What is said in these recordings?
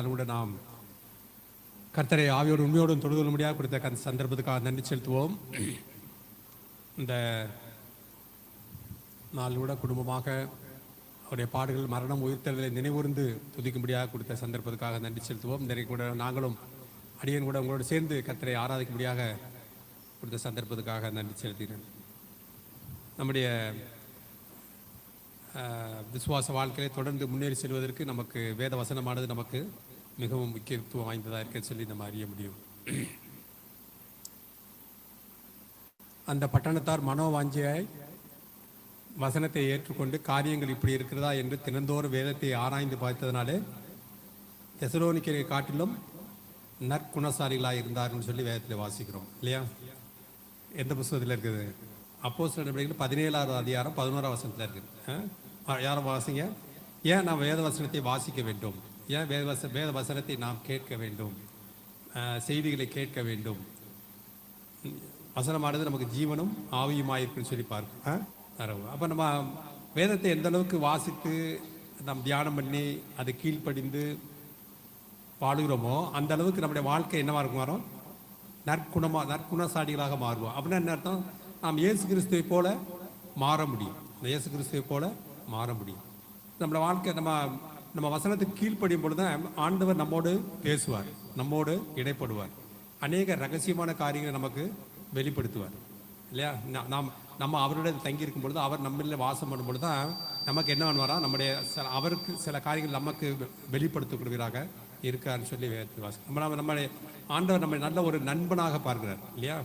நாள் கூட நாம் கர்த்தரை ஆவியோடு உண்மையோடும் தொழுது கொள்ள முடியாது கொடுத்த சந்தர்ப்பத்துக்காக நன்றி செலுத்துவோம். இந்த நாள் கூட குடும்பமாக அவருடைய பாடுகள், மரணம், உயிர்த்தெழுதலை நினைவுர்ந்து துதிக்கும்படியாக கொடுத்த சந்தர்ப்பத்துக்காக நன்றி செலுத்துவோம். இந்த கூட நாங்களும் அடியன் கூட உங்களோடு சேர்ந்து கர்த்தரை ஆராதிக்கும்படியாக கொடுத்த சந்தர்ப்பத்துக்காக நன்றி செலுத்துகிறேன். நம்முடைய விசுவாச வாழ்க்கையை தொடர்ந்து முன்னேறி செல்வதற்கு நமக்கு வேத வசனமானது நமக்கு மிகவும் முக்கியத்துவம் வாய்ந்ததாக இருக்க சொல்லி நம்ம அறிய முடியும். அந்த பட்டணத்தார் மனோவாஞ்சியாய் வசனத்தை ஏற்றுக்கொண்டு காரியங்கள் இப்படி இருக்கிறதா என்று தினந்தோறும் வேதத்தை ஆராய்ந்து பார்த்ததுனாலே தெசலோனிக்கரை காட்டிலும் நற்குணசாலிகளாக இருந்தார்னு சொல்லி வேதத்தில் வாசிக்கிறோம் இல்லையா? எந்த புத்தகத்தில் இருக்குது? அப்போஸ்தலர் நடவடிக்கைகள் 17வது அதிகாரம் 11வது வசனத்தில் இருக்குது. யாரும் வாசிங்க. ஏன் நாம் வேத வசனத்தை வாசிக்க வேண்டும்? ஏன் வேத வசனத்தை நாம் கேட்க வேண்டும்? செய்திகளை கேட்க வேண்டும். வசனமானது நமக்கு ஜீவனும் ஆவியுமாயிருக்குன்னு சொல்லி பார்க்கும். அப்போ நம்ம வேதத்தை எந்த அளவுக்கு வாசித்து நாம் தியானம் பண்ணி அதை கீழ்ப்படிந்து வாழுகிறோமோ அந்த அளவுக்கு நம்முடைய வாழ்க்கை என்னவா இருக்கும்? வரும் நற்குணசாலிகளாக மாறுவோம். அப்படின்னா என்ன அர்த்தம்? நாம் இயேசு கிறிஸ்துவை போல மாற முடியும். இயேசு கிறிஸ்துவை போல மாற முடியும். நம்மளோட வாழ்க்கை நம்ம வசனத்துக்கு கீழ்ப்படியும் பொழுது ஆண்டவர் நம்மோடு பேசுவார், நம்மோடு இடைப்படுவார், அநேக ரகசியமான காரியங்களை நமக்கு வெளிப்படுத்துவார் இல்லையா? நம்ம அவரோட தங்கியிருக்கும் பொழுது, அவர் நம்மள வாசம் பண்ணும் பொழுது தான் நமக்கு என்ன பண்ணுவாரா, நம்முடைய அவருக்கு சில காரியங்கள் நமக்கு வெளிப்படுத்தக்கூடியவராக இருக்காருன்னு சொல்லி நம்மளுடைய ஆண்டவர் நம்ம நல்ல ஒரு நண்பனாக பார்க்கிறார் இல்லையா?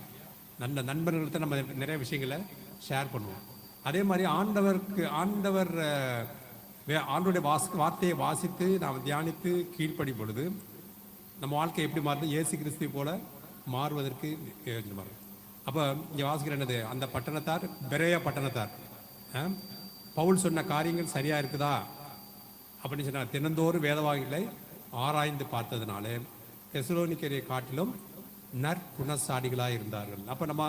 நல்ல நண்பர்கள்ட்ட நம்ம நிறைய விஷயங்களை ஷேர் பண்ணுவோம். அதே மாதிரி ஆண்டவருடைய வார்த்தையை வாசித்து நாம் தியானித்து கீழ்ப்படி பொழுது நம்ம வாழ்க்கை எப்படி மாறுது? இயேசு கிறிஸ்துவை போல மாறுவதற்கு மாறும். அப்போ இங்கே வாசிக்கிற என்னது? அந்த பட்டணத்தார், பெரேயா பட்டணத்தார், பவுல் சொன்ன காரியங்கள் சரியா இருக்குதா அப்படின்னு சொன்னார். தினந்தோறும் வேதவாக்கிகளை ஆராய்ந்து பார்த்ததுனால தெசலோனிக்கரை காட்டிலும் நற்குணசாலிகளாக இருந்தார்கள். அப்போ நம்ம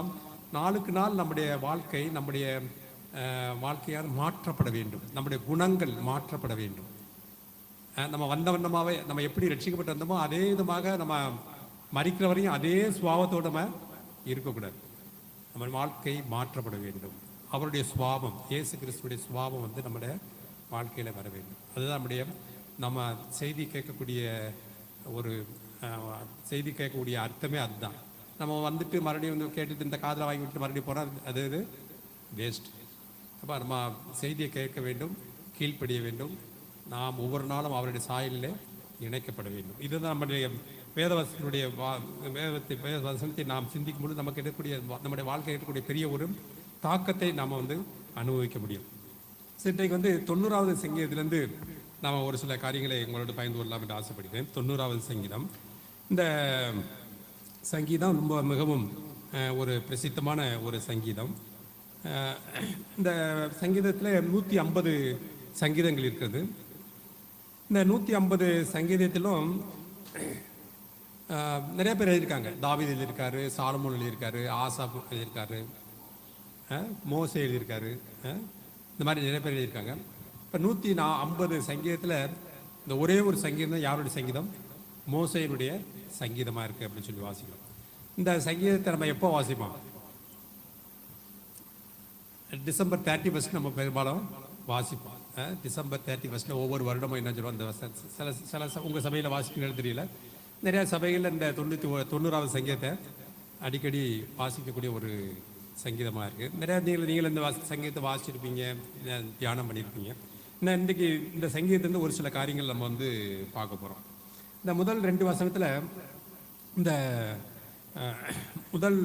நாளுக்கு நாள் நம்முடைய வாழ்க்கையால் மாற்றப்பட வேண்டும். நம்முடைய குணங்கள் மாற்றப்பட வேண்டும். நம்ம வந்த வண்ணமாகவே நம்ம எப்படி ரட்சிக்கப்பட்டு வந்தோமோ அதே விதமாக நம்ம மரிக்கிற வரையும் அதே சுபாவத்தோடு நம்ம இருக்கக்கூடாது. நம்ம வாழ்க்கை மாற்றப்பட வேண்டும். அவருடைய சுபாவம், இயேசு கிறிஸ்துடைய சுபாவம் நம்முடைய வாழ்க்கையில் வர வேண்டும். அதுதான் நம்ம செய்தி கேட்கக்கூடிய அர்த்தமே அதுதான். நம்ம வந்துட்டு மறுபடியும் கேட்டுட்டு இந்த காதில் வாங்கி விட்டு மறுபடியும் போனால் அது வேஸ்ட். அப்போ நம்ம செய்தியை கேட்க வேண்டும், கீழ்ப்படிய வேண்டும். நாம் ஒவ்வொரு நாளும் அவருடைய சாயலில் இணைக்கப்பட வேண்டும். இதுதான் நம்முடைய வேத வசனத்தை நாம் சிந்திக்கும் பொழுது நமக்கு இருக்கக்கூடிய நம்முடைய வாழ்க்கை இருக்கக்கூடிய பெரிய ஒரு தாக்கத்தை நாம் அனுபவிக்க முடியும். இன்றைக்கு 90வது சங்கீதத்திலேருந்து நாம் ஒரு சில காரியங்களை உங்களோட பயந்து கொள்ளலாம் என்று ஆசைப்படுகிறேன். 90வது சங்கீதம். இந்த சங்கீதம் ரொம்ப மிகவும் ஒரு பிரசித்தமான ஒரு சங்கீதம். இந்த சங்கீதத்தில் 150 சங்கீதங்கள் இருக்கிறது. இந்த 150 சங்கீதத்திலும் நிறைய பேர் எழுதியிருக்காங்க. தாவீது எழுதியிருக்காரு, சாலமோன் எழுதியிருக்காரு, ஆசாப் எழுதியிருக்காரு, மோசே எழுதியிருக்காரு. இந்த மாதிரி நிறைய பேர் எழுதியிருக்காங்க. இப்போ 150 சங்கீதத்தில் இந்த ஒரே ஒரு சங்கீதம் யாருடைய சங்கீதம்? மோசேயினுடைய சங்கீதமாக இருக்குது அப்படின்னு சொல்லி வாசிக்கிறோம். இந்த சங்கீதத்தை நம்ம எப்போ வாசிப்போம்? டிசம்பர் 31 நம்ம பெரும்பாலும் வாசிப்போம். டிசம்பர் 31 ஒவ்வொரு வருடமும் என்ன சொல்லுவோம்? இந்த சில உங்கள் சபையில் வாசிக்கணும்னு தெரியல, நிறையா சபைகளில் இந்த 90வது சங்கீதத்தை அடிக்கடி வாசிக்கக்கூடிய ஒரு சங்கீதமாக இருக்குது. நிறையா நீங்கள் இந்த சங்கீதத்தை வாசிச்சிருப்பீங்க, தியானம் பண்ணியிருப்பீங்க. இன்றைக்கி இந்த சங்கீதத்துலேருந்து ஒரு சில காரியங்கள் நம்ம பார்க்க போகிறோம். இந்த முதல் 2 வசனத்தில் இந்த முதல்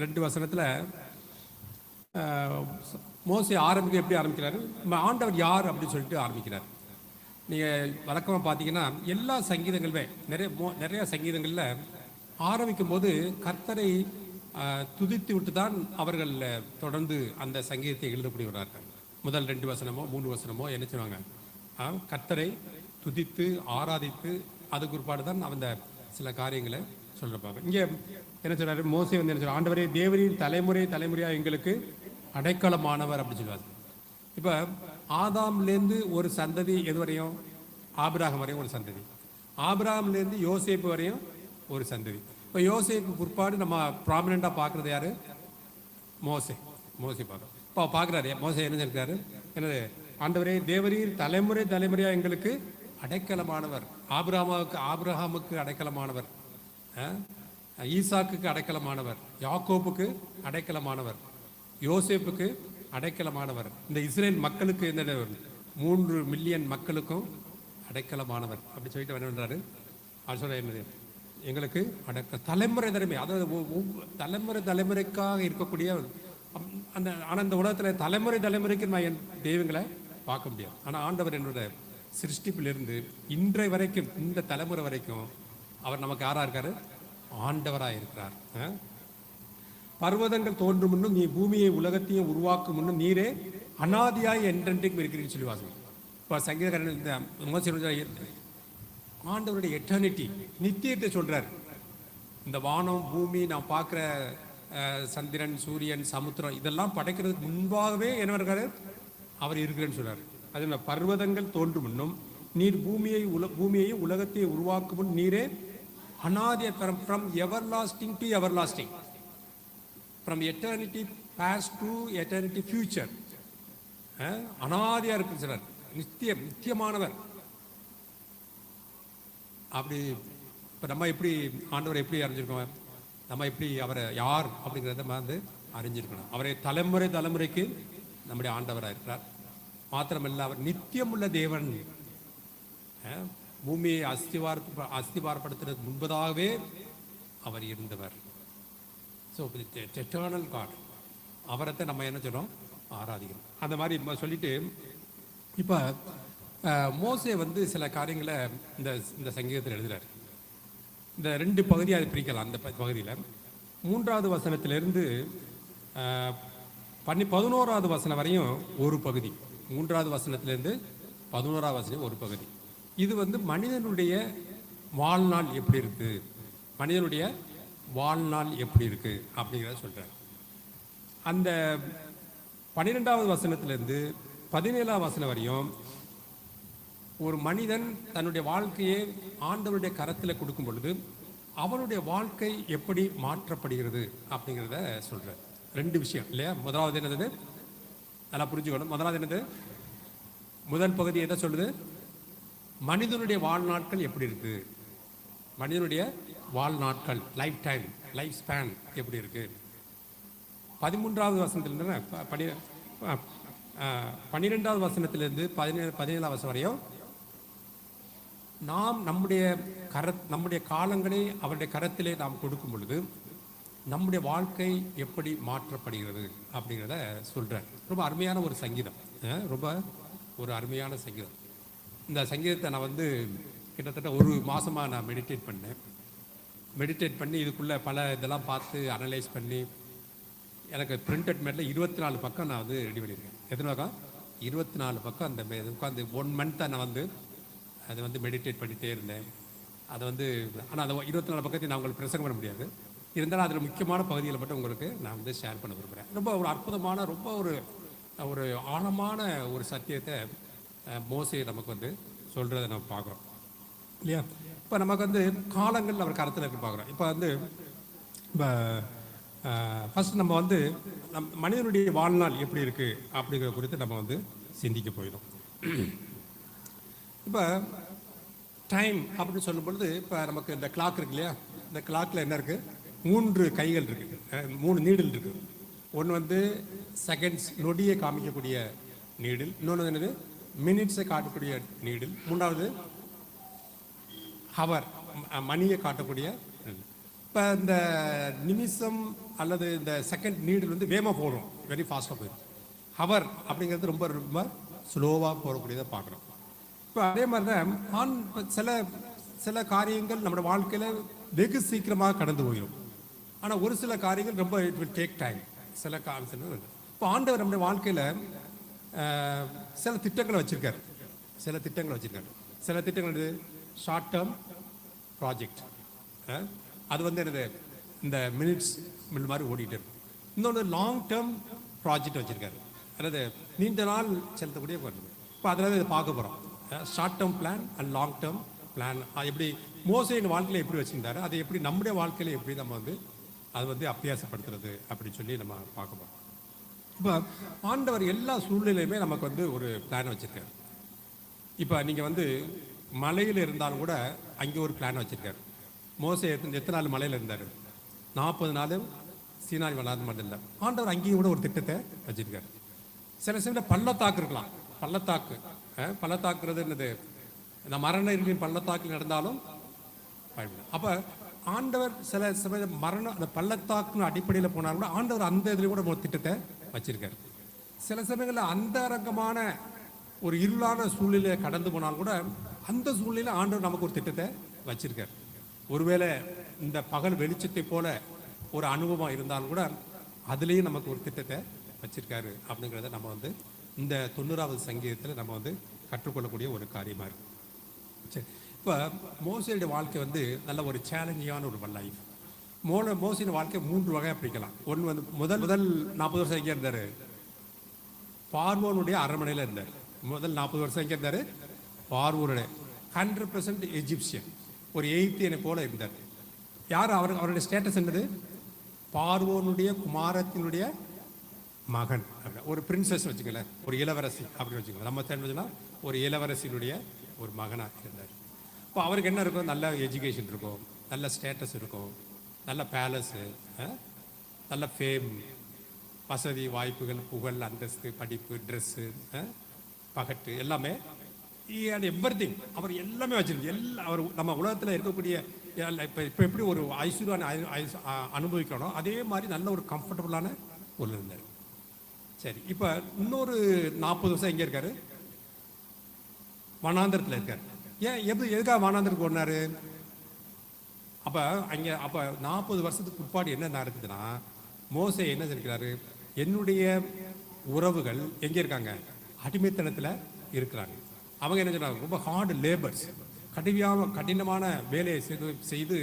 2 வசனத்தில் மோசே எப்படி ஆரம்பிக்கிறாரு? ஆண்டவர் யார் அப்படின்னு சொல்லிட்டு ஆரம்பிக்கிறார். நீங்கள் வழக்கமாக பார்த்தீங்கன்னா எல்லா சங்கீதங்களுமே நிறைய சங்கீதங்களில் ஆரம்பிக்கும் போது கர்த்தரை துதித்து விட்டு தான் அவர்கள் தொடர்ந்து அந்த சங்கீதத்தை எழுதக்கூடியவர்கள். முதல் 2 வசனமோ 3 வசனமோ என்ன செய்வாங்க? கர்த்தரை துதித்து ஆராதித்து அதுக்கு ஒருபாடு தான் அந்த சில காரியங்களை சொல்றப்பாங்க. இங்கே என்ன சொல்றாரு? மோசே என்ன சொல்றாரு? ஆண்டவரே தேவரின் தலைமுறையாக எங்களுக்கு அடைக்கலமானவர் அப்படின்னு சொல்லுவார். இப்போ ஆதாம்லேருந்து ஒரு சந்ததி எது வரையும்? ஆபிரகாம் வரையும் ஒரு சந்ததி. ஆபிரகாம்லேருந்து யோசேப்பு வரையும் ஒரு சந்ததி. இப்போ யோசேப்பு பிற்பாடு நம்ம ப்ராமினெண்ட்டாக பார்க்குறது யாரு? மோசே. மோசே பார்க்குறோம். இப்போ பார்க்குறாரு மோசே என்ன சொல்லிருக்காரு? என்னது? ஆண்டவரே தேவரீர் தலைமுறை தலைமுறையாக எங்களுக்கு அடைக்கலமானவர். ஆபிரகாமுக்கு அடைக்கலமானவர், ஈசாக்குக்கு அடைக்கலமானவர், யாக்கோப்புக்கு அடைக்கலமானவர், யோசேப்புக்கு அடைக்கலமானவர், இந்த இஸ்ரேல் மக்களுக்கு இந்த 3 மில்லியன் மக்களுக்கும் அடைக்கலமானவர் அப்படி சொல்லிட்டு என்ன பண்றாரு? அவர் சொல்ற என்னது? எங்களுக்கு தலைமுறை தலைமுறை, அதாவது தலைமுறை தலைமுறைக்காக இருக்கக்கூடிய அந்த. ஆனால் இந்த உலகத்தில் தலைமுறை தலைமுறைக்கு நான் என் தெய்வங்களை பார்க்க முடியாது. ஆனால் ஆண்டவர் என்னோட சிருஷ்டிப்பிலிருந்து இன்றைய வரைக்கும், இந்த தலைமுறை வரைக்கும் அவர் நமக்கு யாரா இருக்காரு? ஆண்டவராக இருக்கிறார். பர்வதங்கள் தோன்றும் முன்னும் நீ பூமியை உலகத்தையும் உருவாக்கும் முன்னும் நீரே அனாதியாய் என்றென்றைக்கும் இருக்கிறீங்கன்னு சொல்லி வாசகம். இப்போ சங்கீதக்காரன் இந்த ஆண்டவருடைய எட்டர்னிட்டி, நித்தியத்தை சொல்றார். இந்த வானம் பூமி நான் பார்க்குற சந்திரன் சூரியன் சமுத்திரம் இதெல்லாம் படைக்கிறதுக்கு முன்பாகவே என்ன இருக்காரு? அவர் இருக்கிறேன்னு சொல்றாரு. அது பர்வதங்கள் தோன்றும் முன்னும் நீர் பூமியையும் உலகத்தையும் உருவாக்கும் முன் நீரே அனாதிய, from everlasting to everlasting, from eternity past to eternity future. அனாதியா இருக்கு சார், நித்தியமானவர். அப்படி இப்போ நம்ம எப்படி ஆண்டவரை எப்படி அறிஞ்சிருக்கோம்? நம்ம எப்படி அவரை யார் அப்படிங்கிறத நம்ம வந்து அறிஞ்சிருக்கணும். அவரை தலைமுறை தலைமுறைக்கு நம்முடைய ஆண்டவராக இருக்கிறார். மாத்திரமல்ல அவர் நித்தியமுள்ள தேவன். பூமியை அஸ்திவாரப்படுத்துறதுக்கு முன்பதாகவே அவர் இருந்தவர். ஸோ எட்டர்னல் காட், அவரத்தை நம்ம என்ன சொல்றோம்? ஆராதிக்கிறோம். அந்த மாதிரி சொல்லிட்டு இப்போ மோசே வந்து சில காரியங்களை இந்த சங்கீதத்தில் எழுதுறாரு. இந்த 2 பகுதியாக அது பிரிக்கலாம். அந்த பகுதியில் 3வது வசனத்திலிருந்து 11வது வசனம் வரையும் ஒரு பகுதி, 3வது வசனத்திலிருந்து 11வது வசனம் ஒரு பகுதி. இது வந்து மனிதனுடைய வாழ்நாள் எப்படி இருக்கு, மனிதனுடைய வாழ்நாள் எப்படி இருக்கு அப்படிங்கிறத சொல்றாரு. அந்த 12வது வசனத்திலிருந்து 17வது வசனம் வரையும் ஒரு மனிதன் தன்னுடைய வாழ்க்கையை ஆண்டவருடைய கரத்தில் கொடுக்கும் பொழுது அவனுடைய வாழ்க்கை எப்படி மாற்றப்படுகிறது அப்படிங்கிறத சொல்றார். 2 விஷயம் இல்லையா? முதலாவது என்னது? நல்லா புரிஞ்சுக்கணும். முதலாவது என்னது? முதல் பகுதி எதை சொல்லுது? மனிதனுடைய வாழ்நாட்கள் எப்படி இருக்கு, மனிதனுடைய வாழ்நாட்கள், லைஃப் டைம், லைஃப் ஸ்பேன் எப்படி இருக்கு. 13வது வசனத்திலிருந்து 12வது வசனத்திலிருந்து 17வது வசனம் வரையும் நாம் நம்முடைய காலங்களை அவருடைய கரத்திலே நாம் கொடுக்கும் பொழுது நம்முடைய வாழ்க்கை எப்படி மாற்றப்படுகிறது அப்படிங்கிறத சொல்றார். ரொம்ப அருமையான ஒரு சங்கீதம், ரொம்ப ஒரு அருமையான சங்கீதம். இந்த சங்கீதத்தை நான் வந்து கிட்டத்தட்ட ஒரு மாசமாக நான் மெடிடேட் பண்ணி இதுக்குள்ளே பல இதெல்லாம் பார்த்து அனலைஸ் பண்ணி எனக்கு பிரிண்டட் மேட்டில் 24 பக்கம் நான் வந்து ரெடி பண்ணியிருக்கேன். எத்தனை பக்கம்? 24 பக்கம். அந்த உட்காந்து 1 மந்த்தை நான் வந்து அதை வந்து மெடிடேட் பண்ணிகிட்டே இருந்தேன். அதை வந்து ஆனால் அதை 24 பக்கத்தையும் நான் உங்களுக்கு பிரசங்கம் பண்ண முடியாது. இருந்தாலும் அதில் முக்கியமான பகுதிகளை மட்டும் உங்களுக்கு நான் வந்து ஷேர் பண்ண விரும்புகிறேன். ரொம்ப ஒரு அற்புதமான, ரொம்ப ஒரு ஆழமான ஒரு சத்தியத்தை மோசே நமக்கு வந்து சொல்கிறத நம்ம பார்க்குறோம் இல்லையா? இப்போ நமக்கு வந்து காலங்கள் அவர் கருத்தில் இருக்கு பார்க்குறோம். இப்போ வந்து இப்போ ஃபர்ஸ்ட் நம்ம வந்து மனிதனுடைய வாழ்நாள் எப்படி இருக்குது அப்படிங்கிற குறித்து நம்ம வந்து சிந்திக்க போயிடும். இப்போ டைம் அப்படின்னு சொல்லும் பொழுது இப்போ நமக்கு இந்த கிளாக் இருக்கு இல்லையா? இந்த கிளாக்கில் என்ன இருக்குது? 3 கைகள் இருக்குது, 3 நீடில் இருக்குது. ஒன்று வந்து செகண்ட்ஸ், நொடியை காமிக்கக்கூடிய நீடில். இன்னொன்று என்னது? மினிட்ஸை காட்டக்கூடிய நீடில். 3வது ஹவர், மணியை காட்டக்கூடிய. இப்போ இந்த நிமிஷம் அல்லது இந்த செகண்ட் நீடில் வந்து வேகமாக போடுறோம், வெரி ஃபாஸ்ட்டாக போயிடும். ஹவர் அப்படிங்கிறது ரொம்ப ரொம்ப ஸ்லோவாக போகக்கூடியதை பார்க்குறோம். இப்போ அதே மாதிரி தான் சில காரியங்கள் நம்மளோட வாழ்க்கையில் வெகு சீக்கிரமாக கடந்து போயிடும். ஆனால் ஒரு சில காரியங்கள் ரொம்ப இட் வில் டேக் டைம். சில காரியங்கள் இப்போ ஆண்டவர் நம்முடைய வாழ்க்கையில் சில திட்டங்களை வச்சுருக்காரு. சில திட்டங்கள் ஷார்ட் டேர்ம் ப்ராஜெக்ட், அது வந்து என்னது? இந்த மினிட்ஸ் மாதிரி ஓடிட்டு இருக்கு. இன்னொன்று லாங் டேர்ம் ப்ராஜெக்ட் வச்சுருக்காரு, அதாவது நீண்ட நாள் செலுத்தக்கூடிய. இப்போ அதில் இதை பார்க்க போகிறோம். Short term plan and long term plan எப்படி மோசையின் வாழ்க்கையில எப்படி வச்சிருந்தாரு, அதை எப்படி நம்முடைய வாழ்க்கையில எப்படி நம்ம வந்து அது வந்து அபியாசப்படுத்துறது அப்படின்னு சொல்லி நம்ம பார்க்க போறோம். இப்போ ஆண்டவர் எல்லா சூழ்நிலையுமே நமக்கு வந்து ஒரு பிளான் வச்சிருக்காரு. இப்போ நீங்கள் வந்து மலையில் இருந்தாலும் கூட அங்கே ஒரு பிளான் வச்சிருக்காரு. மோசே எத்தனை நாள் மலையில் இருந்தார்? 40 நாள் சீனாய் வளாது மட்டும் இல்லை, ஆண்டவர் அங்கேயும் கூட ஒரு திட்டத்தை வச்சிருக்காரு. சில சமயம் பள்ளத்தாக்கு இருக்கலாம். பள்ளத்தாக்குறது என்னது, இந்த மரண இருளின் பள்ளத்தாக்கில் நடந்தாலும் பயப்படும். அப்போ ஆண்டவர் சில சமயம் மரணம் அந்த பள்ளத்தாக்குன்னு அடிப்படையில் போனாலும் கூட ஆண்டவர் அந்த இதில் கூட ஒரு திட்டத்தை வச்சிருக்காரு. சில சமயங்களில் அந்த அரங்கமான ஒரு இருளான சூழ்நிலையை கடந்து போனாலும் கூட அந்த சூழ்நிலையில் ஆண்டவர் நமக்கு ஒரு திட்டத்தை வச்சிருக்காரு. ஒருவேளை இந்த பகல் வெளிச்சத்தை போல ஒரு அனுபவம் இருந்தாலும் கூட அதுலேயும் நமக்கு ஒரு திட்டத்தை வச்சிருக்காரு அப்படிங்கிறத நம்ம வந்து இந்த 90வது சங்கீதத்தில் நம்ம வந்து கற்றுக்கொள்ளக்கூடிய ஒரு காரியமாக இருக்கு. சரி, இப்போ மோசையுடைய வாழ்க்கை வந்து நல்ல ஒரு சேலஞ்சிங்கான ஒரு லைஃப். மோசையின் வாழ்க்கை 3 வகையாக பிரிக்கலாம். ஒன்று வந்து முதல் 40 வருஷம் எங்கே இருந்தார்? பார்வோனுடைய அரண்மனையில் இருந்தார். முதல் 40 வருஷம் எங்கே இருந்தார்? பார்வோனுடைய 100% எஜிப்சியன், ஒரு எகிப்தியனை போல இருந்தார். யார் அவருடைய ஸ்டேட்டஸ் என்னது? பார்வோனுடைய குமாரத்தினுடைய மகன், ஒரு பிரின்சஸ் வச்சுக்கல, ஒரு இளவரசி அப்படின்னு வச்சுக்கோங்க. நம்ம தெரிஞ்சதுன்னா ஒரு இளவரசியினுடைய ஒரு மகனாக இருந்தார். இப்போ அவருக்கு என்ன இருக்கும்? நல்ல எஜுகேஷன் இருக்கும், நல்ல ஸ்டேட்டஸ் இருக்கும், நல்ல பேலஸு, நல்ல ஃபேம், வசதி வாய்ப்புகள், புகழ், அந்தஸ்து, படிப்பு, ட்ரெஸ்ஸு, பகட்டு எல்லாமே எவ்ரிதிங் அவர் எல்லாமே வச்சிருக்கு. அவர் நம்ம உலகத்தில் இருக்கக்கூடிய இப்போ எப்படி ஒரு ஐஸ்வர்யான அனுபவிக்கணும் அதே மாதிரி நல்ல ஒரு கம்ஃபர்டபுளான ஒரு இருந்தார். சரி, இப்போ இன்னொரு 40 வருஷம் எங்கே இருக்காரு? வனாந்திரத்தில் இருக்கார். ஏன் எதுக்காக வனாந்திரத்துக்கு ஓடினாரு? அப்போ 40 வருஷத்துக்கு பிற்பாடு என்ன நடக்குதுன்னா, மோசே என்ன செஞ்சுக்கிறாரு? என்னுடைய உறவுகள் எங்கே இருக்காங்க? அடிமைத்தனத்தில் இருக்கிறாங்க. அவங்க என்ன சொல்றாங்க? ரொம்ப ஹார்டு லேபர்ஸ், கடினமான வேலையை செய்து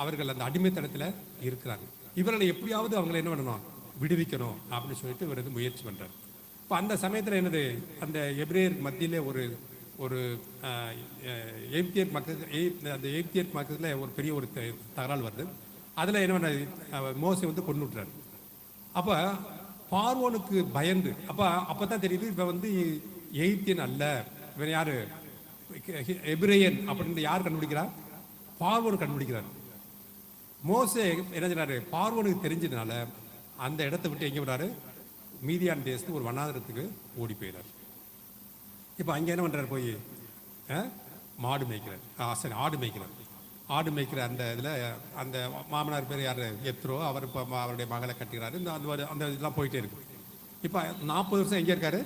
அவர்கள் அந்த அடிமைத்தனத்தில் இருக்கிறாங்க. இவர்களை எப்படியாவது அவங்களை என்ன பண்ணணும்? விடுவிக்கணும் அப்படின்னு சொல்லிட்டு இவர் வந்து முயற்சி பண்ணுறாரு. இப்போ அந்த சமயத்தில் என்னது, அந்த எபிரேயர் மத்தியிலே ஒரு எகிப்தியர் மக்கள், அந்த எகிப்தியர் மக்களில் ஒரு பெரிய ஒரு தகராறு வருது. அதில் என்ன பண்ண மோசே வந்து கொண்டு விட்டுறாரு. அப்போ பார்வோனுக்கு பயந்து அப்போ தான் தெரியுது இப்போ வந்து எகிப்தியன் அல்ல, இவன் யாரு? எபிரேயன் அப்படின்னு யார் கண்டுபிடிக்கிறார்? பார்வோன் கண்டுபிடிக்கிறார். மோசே என்ன செய்றாரு? பார்வோனுக்கு தெரிஞ்சதுனால அந்த இடத்த விட்டு எங்கே விடாரு? மீதியான் தேசத்துக்கு ஒரு வனாந்திரத்துக்கு ஓடி போயிடார். இப்போ அங்கே என்ன பண்ணுறாரு? போய் மாடு மேய்க்கிறார். சரி, ஆடு மேய்க்கிற அந்த இதில் அந்த மாமனார் பேர் யார்? எத்ரோ. அவர் இப்போ அவருடைய மகளை கட்டுகிறாரு. அந்த இதெல்லாம் போயிட்டே இருக்கு. இப்போ 40 வருஷம் எங்கே இருக்காரு?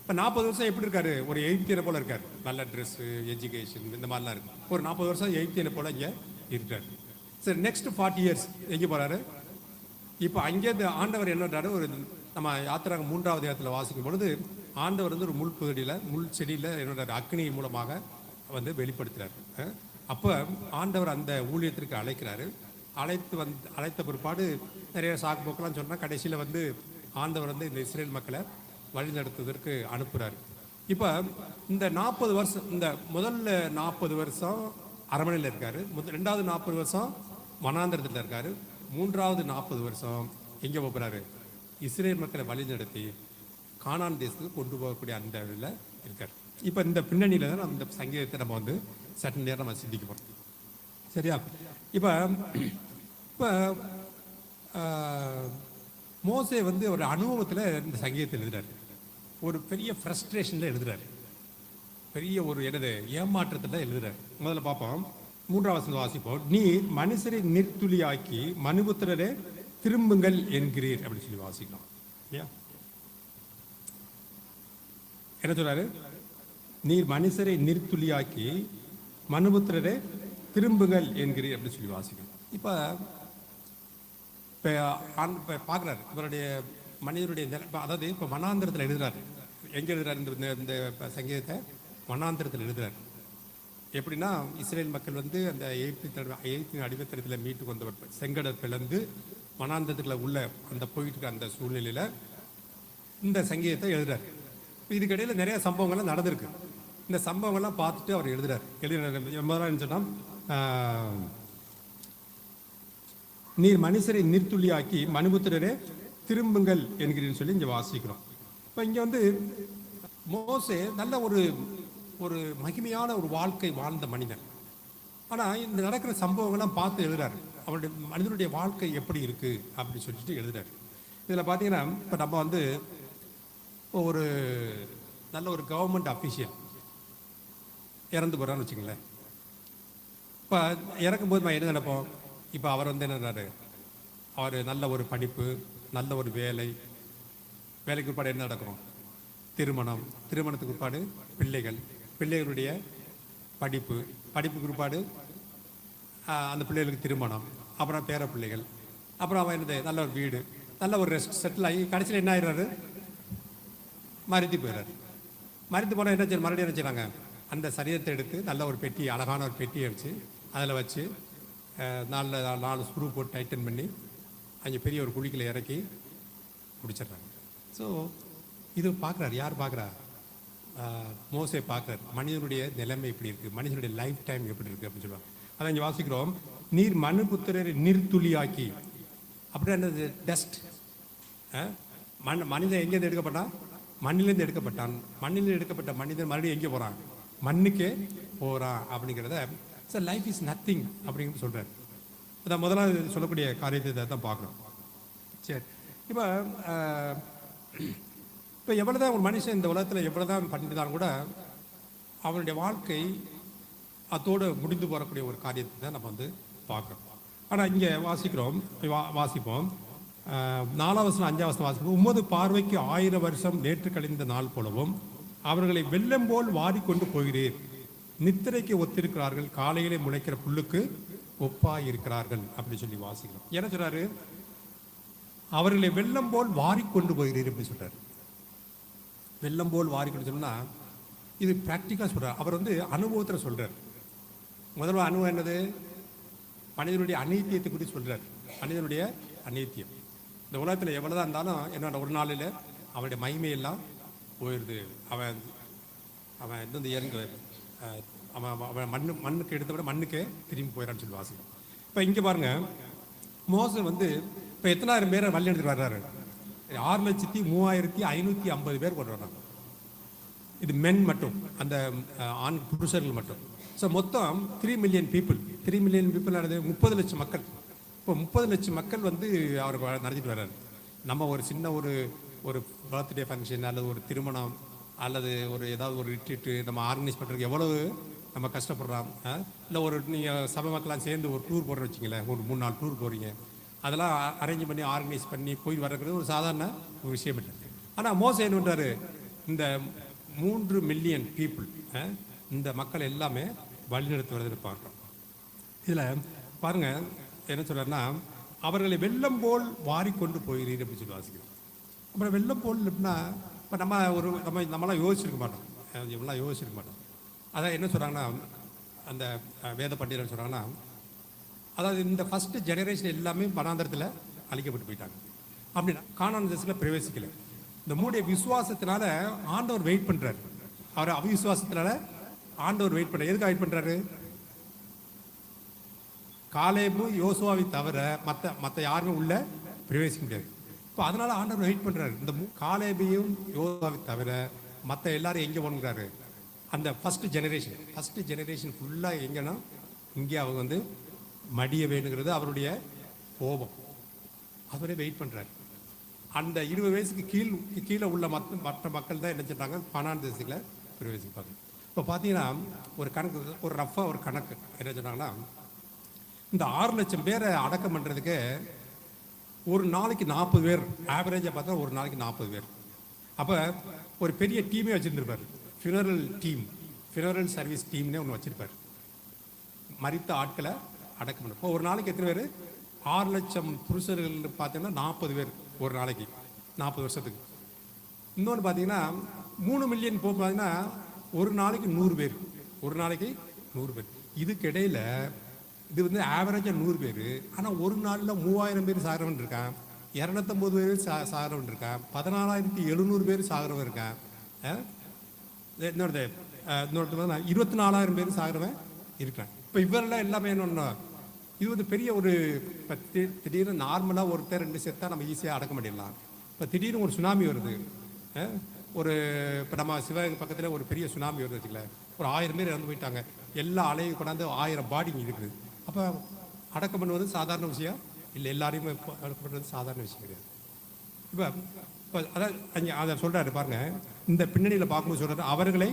இப்போ 40 வருஷம் எப்படி இருக்காரு? ஒரு எகிப்தியனை போல இருக்காரு. நல்ல ட்ரெஸ்ஸு, எஜுகேஷன், இந்த மாதிரிலாம் இருக்கு. ஒரு 40 வருஷம் எகிப்தியனை போல இங்கே இருக்காரு. சரி, நெக்ஸ்ட் 40 இயர்ஸ் எங்கே போகிறாரு? இப்போ அங்கே ஆண்டவர் என்ன பண்ணுறாரு? ஒரு நம்ம யாத்திராங்க 3வது இடத்துல வாசிக்கும் பொழுது ஆண்டவர் வந்து ஒரு முள் செடியில் என்னோட அக்னி மூலமாக வந்து வெளிப்படுத்துகிறார். அப்போ ஆண்டவர் அந்த ஊழியத்திற்கு அழைக்கிறாரு. அழைத்த பிற்பாடு நிறைய சாக்கு போக்கெல்லாம் சொன்னால் கடைசியில் வந்து ஆண்டவர் வந்து இந்த இஸ்ரேல் மக்களை வழிநடத்துவதற்கு அனுப்புகிறாரு. இப்போ இந்த 40 வருஷம், இந்த முதல்ல 40 வருஷம் அரண்மனையில் இருக்காரு. 2வது 40 வருஷம் வனாந்திரத்தில் இருக்காரு. 3வது 40 வருஷம் எங்கே போகிறாரு? இஸ்ரேல் மக்களை வழிநடத்தி கானான் தேசத்துக்கு கொண்டு போகக்கூடிய அந்த இதில் இருக்கார். இப்போ இந்த பின்னணியில் தான் இந்த சங்கீதத்தை நம்ம வந்து சற்று நேரம் நம்ம சிந்திக்க போகிறோம். சரியா? இப்போ மோசே வந்து ஒரு அனுபவத்தில் இந்த சங்கீதத்தை எழுதுறாரு. ஒரு பெரிய ஃப்ரஸ்ட்ரேஷனில் எழுதுறாரு. பெரிய ஒரு ஏமாற்றத்தில் எழுதுறாரு. முதல்ல பார்ப்போம், 3வது வசனம் வாசிப்போம். நீர் மனுஷரை நிர்த்துளியாக்கி மனுபுத்திரரே திரும்புங்கள் என்கிறீர் அப்படின்னு சொல்லி வாசிக்கலாம். என்ன சொல்றாரு? நீர் மனுஷரை நிர்த்துளியாக்கி மனுபுத்திரரே திரும்புங்கள் என்கிறீர் அப்படின்னு சொல்லி வாசிக்கணும். இப்போ பார்க்குறாரு இவருடைய மனிதருடைய, அதாவது இப்போ வனாந்திரத்தில் எழுதுறாரு. எங்கே எழுதுறாரு? இந்த சங்கீதத்தை வனாந்திரத்தில் எழுதுறாரு. எப்படின்னா, இஸ்ரேல் மக்கள் வந்து அந்த எகிப்தின் அடிமைத்தனத்தில் மீட்டு கொண்டு செங்கடல் பிளந்து வனாந்திரத்துக்குள்ள உள்ள அந்த போயிட்டு இருக்க அந்த சூழ்நிலையில் இந்த சங்கீதத்தை எழுதுறாரு. இதுக்கிடையில் நிறைய சம்பவங்கள்லாம் நடந்திருக்கு. இந்த சம்பவங்கள்லாம் பார்த்துட்டு அவர் எழுதுறார். முதல்ல என்ன சொன்னால், நீர் மனுஷரை நீர்த்துளியாக்கி மனுபுத்திரரே திரும்புங்கள் என்கிறேன்னு சொல்லி இங்கே வாசிக்கிறோம். இப்போ இங்கே வந்து மோசே நல்ல ஒரு ஒரு மகிமையான ஒரு வாழ்க்கை வாழ்ந்த மனிதன். ஆனால் இந்த நடக்கிற சம்பவங்கள்லாம் பார்த்து எழுதுறாரு. அவருடைய மனிதனுடைய வாழ்க்கை எப்படி இருக்குது அப்படின்னு சொல்லிட்டு எழுதுறாரு. இதில் பார்த்தீங்கன்னா இப்போ நம்ம வந்து ஒரு நல்ல ஒரு கவர்மெண்ட் அஃபீஷியல் இறந்து போகிறான்னு வச்சுங்களேன். இப்போ இறக்கும்போது நம்ம என்ன நினைப்போம், இப்போ அவர் வந்து என்னன்னாரு, அவர் நல்ல ஒரு படிப்பு, நல்ல ஒரு வேலைக்கு பிற்பாடு என்ன நடக்கும், திருமணத்துக்கு பிற்பாடு பிள்ளைகளுடைய படிப்புக்கு பிற்பாடு அந்த பிள்ளைகளுக்கு திருமணம், அப்புறம் பேர பிள்ளைகள், அப்புறம் அவன் என்னது நல்ல ஒரு வீடு, நல்ல ஒரு ரெஸ்ட் செட்டில் ஆகி கடைசியில் என்ன ஆயிடுறாரு, மறித்து போயிடுறாரு. மறித்து போனால் என்ன செய்ய, மறுபடியும் என்ன செய்யறாங்க, அந்த சரீரத்தை எடுத்து நல்ல ஒரு பெட்டி, அழகான ஒரு பெட்டியை அடித்து அதில் வச்சு 4 ஸ்க்ரூ போட்டு டைட்டன் பண்ணி அங்கே பெரிய ஒரு குழிக்கில் இறக்கி முடிச்சிடுறாங்க. ஸோ இது பார்க்குறாரு, யார் பார்க்குறா, மோசே பார்க்குறாரு மனிதனுடைய நிலைமை எப்படி இருக்குது, மனிதனுடைய லைஃப் டைம் எப்படி இருக்குது அப்படின்னு சொல்லுவாங்க. அதை இங்கே வாசிக்கிறோம், நீர் மனுபுத்திரரை நீர்த்துளியாக்கி. அப்படின்னா என்னது, டஸ்ட். மனிதன் எங்கேருந்து எடுக்கப்பட்டான், மண்ணிலேருந்து எடுக்கப்பட்டான். மண்ணிலேருந்து எடுக்கப்பட்ட மனிதன் மறுபடியும் எங்கே போகிறான், மண்ணுக்கே போகிறான் அப்படிங்கிறத சார் லைஃப் இஸ் நத்திங் அப்படிங்கிறது சொல்கிறார். அதான் முதலாவது சொல்லக்கூடிய காரியத்தை தான் பார்க்குறோம். சரி, இப்போ எவ்வளோ தான் ஒரு மனுஷன் இந்த உலகத்தில் எவ்வளோ தான் பண்ணிட்டு கூட அவனுடைய வாழ்க்கை அதோடு முடிந்து போகக்கூடிய ஒரு காரியத்தை தான் நம்ம வந்து பார்க்குறோம். ஆனால் இங்கே வாசிப்போம் 4 வசனம் 5 வசனம் வாசிப்போம். உமது பார்வைக்கு 1000 வருஷம் நேற்று கழிந்த நாள் போலவும் அவர்களை வெள்ளம் போல் வாரிக்கொண்டு போகிறீர். நித்திரைக்கு ஒத்திருக்கிறார்கள், காலையிலே முளைக்கிற புல்லுக்கு ஒப்பாய் இருக்கிறார்கள் அப்படின்னு சொல்லி வாசிக்கிறோம். என்ன சொல்றாரு, அவர்களை வெள்ளம் போல் வாரிக்கொண்டு போகிறீர் அப்படின்னு சொல்றாரு. வெள்ளம் போல் வாரிக்கொண்டு சொன்னா இது பிராக்டிக்கலா சொல்றாரு. அவர் வந்து அனுபவத்தில் சொல்றாரு. முதல்ல அனுபவம் என்னது, மனிதனுடைய அநீத்தியத்தை குறித்து சொல்றாரு. மனிதனுடைய அநீத்தியம் இந்த உலகத்தில் எவ்வளவுதான் இருந்தாலும் என்னோட ஒரு நாளில் அவனுடைய மகிமையெல்லாம் போயிடுது. அவன் வந்து இறங்க அவன் மண்ணுக்கு எடுத்த விட மண்ணுக்கே திரும்பி போயிடான்னு சொல்லி வாசிக்கும். இப்போ இங்கே பாருங்க, மோசே வந்து இப்போ எத்தனாயிரம் பேரை வழி எடுத்துட்டு வர்றாரு, 6,3550 பேர் கொண்டு வர்றாங்க. இது மென் மட்டும், அந்த ஆண் புருஷர்கள் மட்டும். ஸோ மொத்தம் 3 மில்லியன் பீப்புள். 3 மில்லியன் பீப்புள் ஆனது 30 லட்சம் மக்கள். இப்போ 30 லட்சம் மக்கள் வந்து அவர் நடத்திட்டு வர்றாரு. நம்ம ஒரு சின்ன ஒரு பர்த்டே ஃபங்க்ஷன் அல்லது ஒரு திருமணம் அல்லது ஒரு ஏதாவது ஒரு ரிட்ரீட்டு நம்ம ஆர்கனைஸ் பண்ணுறதுக்கு எவ்வளவு நம்ம கஷ்டப்படுறோம். இல்லை ஒரு நீங்கள் சபை மக்கள்லாம் சேர்ந்து ஒரு டூர் போடுறோன்னு வச்சிங்களேன், ஒரு 3 நாள் டூர் போகிறீங்க, அதெல்லாம் அரேஞ்ச் பண்ணி ஆர்கனைஸ் பண்ணி போய் வர்றது ஒரு சாதாரண ஒரு விஷயம் இல்லை. ஆனால் மோசே என்ன பண்ணுறாரு, இந்த 3 மில்லியன் பீப்புள், இந்த மக்கள் எல்லாமே வழிநடத்தி வருதுன்னு பார்க்குறோம். இதில் பாருங்கள் என்ன சொல்கிறாருன்னா, அவர்களை வெள்ளம் போல் வாரிக்கொண்டு போகிறீர் அப்படின்னு சொல்லி வாசிக்கிறோம். அப்புறம் வெள்ளம் போல் எப்படின்னா, இப்போ நம்மளாம் யோசிச்சிருக்க மாட்டோம், இவெல்லாம் யோசிச்சிருக்க மாட்டோம். அதான் என்ன சொல்கிறாங்கன்னா, அந்த வேத பண்டிதர் சொல்கிறாங்கன்னா, அதாவது இந்த ஃபஸ்ட்டு ஜெனரேஷன் எல்லாமே வனாந்தரத்தில் அழிக்கப்பட்டு போயிட்டாங்க. அப்படின்னா கானான் தேசத்தில் பிரவேசிக்கலை. இந்த மூடைய விசுவாசத்தினால ஆண்டவர் வெயிட் பண்ணுறாரு. அவர் அவிசுவாசத்தினால ஆண்டவர் வெயிட் பண்ணுறாரு. எதுக்காக வெயிட் பண்ணுறாரு, காலேபு யோசுவாவை தவிர மற்ற யாருமே உள்ள பிரவேசிக்க முடியாது. இப்போ அதனால ஆண்டவர் வெயிட் பண்ணுறாரு. இந்த காலேபையும் யோசுவாவை தவிர மற்ற எல்லாரும் எங்கே போகணுங்கிறாரு, அந்த ஃபஸ்ட்டு ஜெனரேஷன் ஃபுல்லாக எங்கன்னா இங்கே அவங்க வந்து மடிய வேணுங்கிறது அவருடைய கோபம். அவரே வெயிட் பண்ணுறாரு. அந்த 20 வயசுக்கு கீழே உள்ள மற்ற மக்கள் தான் என்ன சொல்கிறாங்க, கானான் தேசத்தில் பிரவேசிப்பாங்க. இப்போ பார்த்தீங்கன்னா ஒரு கணக்கு, ஒரு ரஃபாக ஒரு கணக்கு என்ன சொன்னாங்கன்னா, இந்த 6 லட்சம் பேரை அடக்கம் பண்ணுறதுக்கு ஒரு நாளைக்கு 40 பேர், ஆவரேஜாக பார்த்தா ஒரு நாளைக்கு 40 பேர். அப்போ ஒரு பெரிய டீமே வச்சுருந்துருப்பார், ஃபினரல் சர்வீஸ் டீம்னே ஒன்று வச்சுருப்பார். மரித்த ஆட்களை அடக்கம் பண்ண இப்போ ஒரு நாளைக்கு எத்தனை பேர், 6 லட்சம் புருஷர்கள் பார்த்தீங்கன்னா 40 பேர் ஒரு நாளைக்கு 40 வருஷத்துக்கு. இன்னொன்று பார்த்தீங்கன்னா 3 மில்லியன் போக பார்த்தீங்கன்னா ஒரு நாளைக்கு 100 பேர். இதுக்கு இடையில இது வந்து ஆவரேஜாக 100 பேர். ஆனால் ஒரு நாளில் 3000 பேர் சாகிறவன் இருக்கான், 250 பேர் சாகிறவன் இருக்கான், 14,700 பேர் சாகிறவன் இருக்கான். இன்னொரு இன்னொருத்தர் 24,000 பேர் சாகிறவன் இருக்கிறான். இப்போ இவரெல்லாம் எல்லாமே என்னன்னா, இது வந்து பெரிய ஒரு இப்போ திடீர்னு நார்மலாக ஒருத்தர் 2 செத்தா நம்ம ஈஸியாக அடக்க முடியலாம். இப்போ திடீர்னு ஒரு சுனாமி வருது, ஒரு இப்போ நம்ம சிவகங்கை பக்கத்தில் ஒரு பெரிய சுனாமி வருது வச்சுக்கல, ஒரு 1000 பேர் இறந்து போயிட்டாங்க, எல்லா அலையும் கொண்டாந்து 1000 பாடி இங்கே இருக்குது. அப்போ அடக்கம் பண்ணுவது சாதாரண விஷயம் இல்லை, எல்லாரையும் அடக்கம் பண்ணுறது சாதாரண விஷயம் கிடையாது. இப்போ இப்போ அதான் அதை சொல்கிறாரு பாருங்க, இந்த பின்னணியில் பார்க்கும்போது சொல்கிறாரு, அவர்களை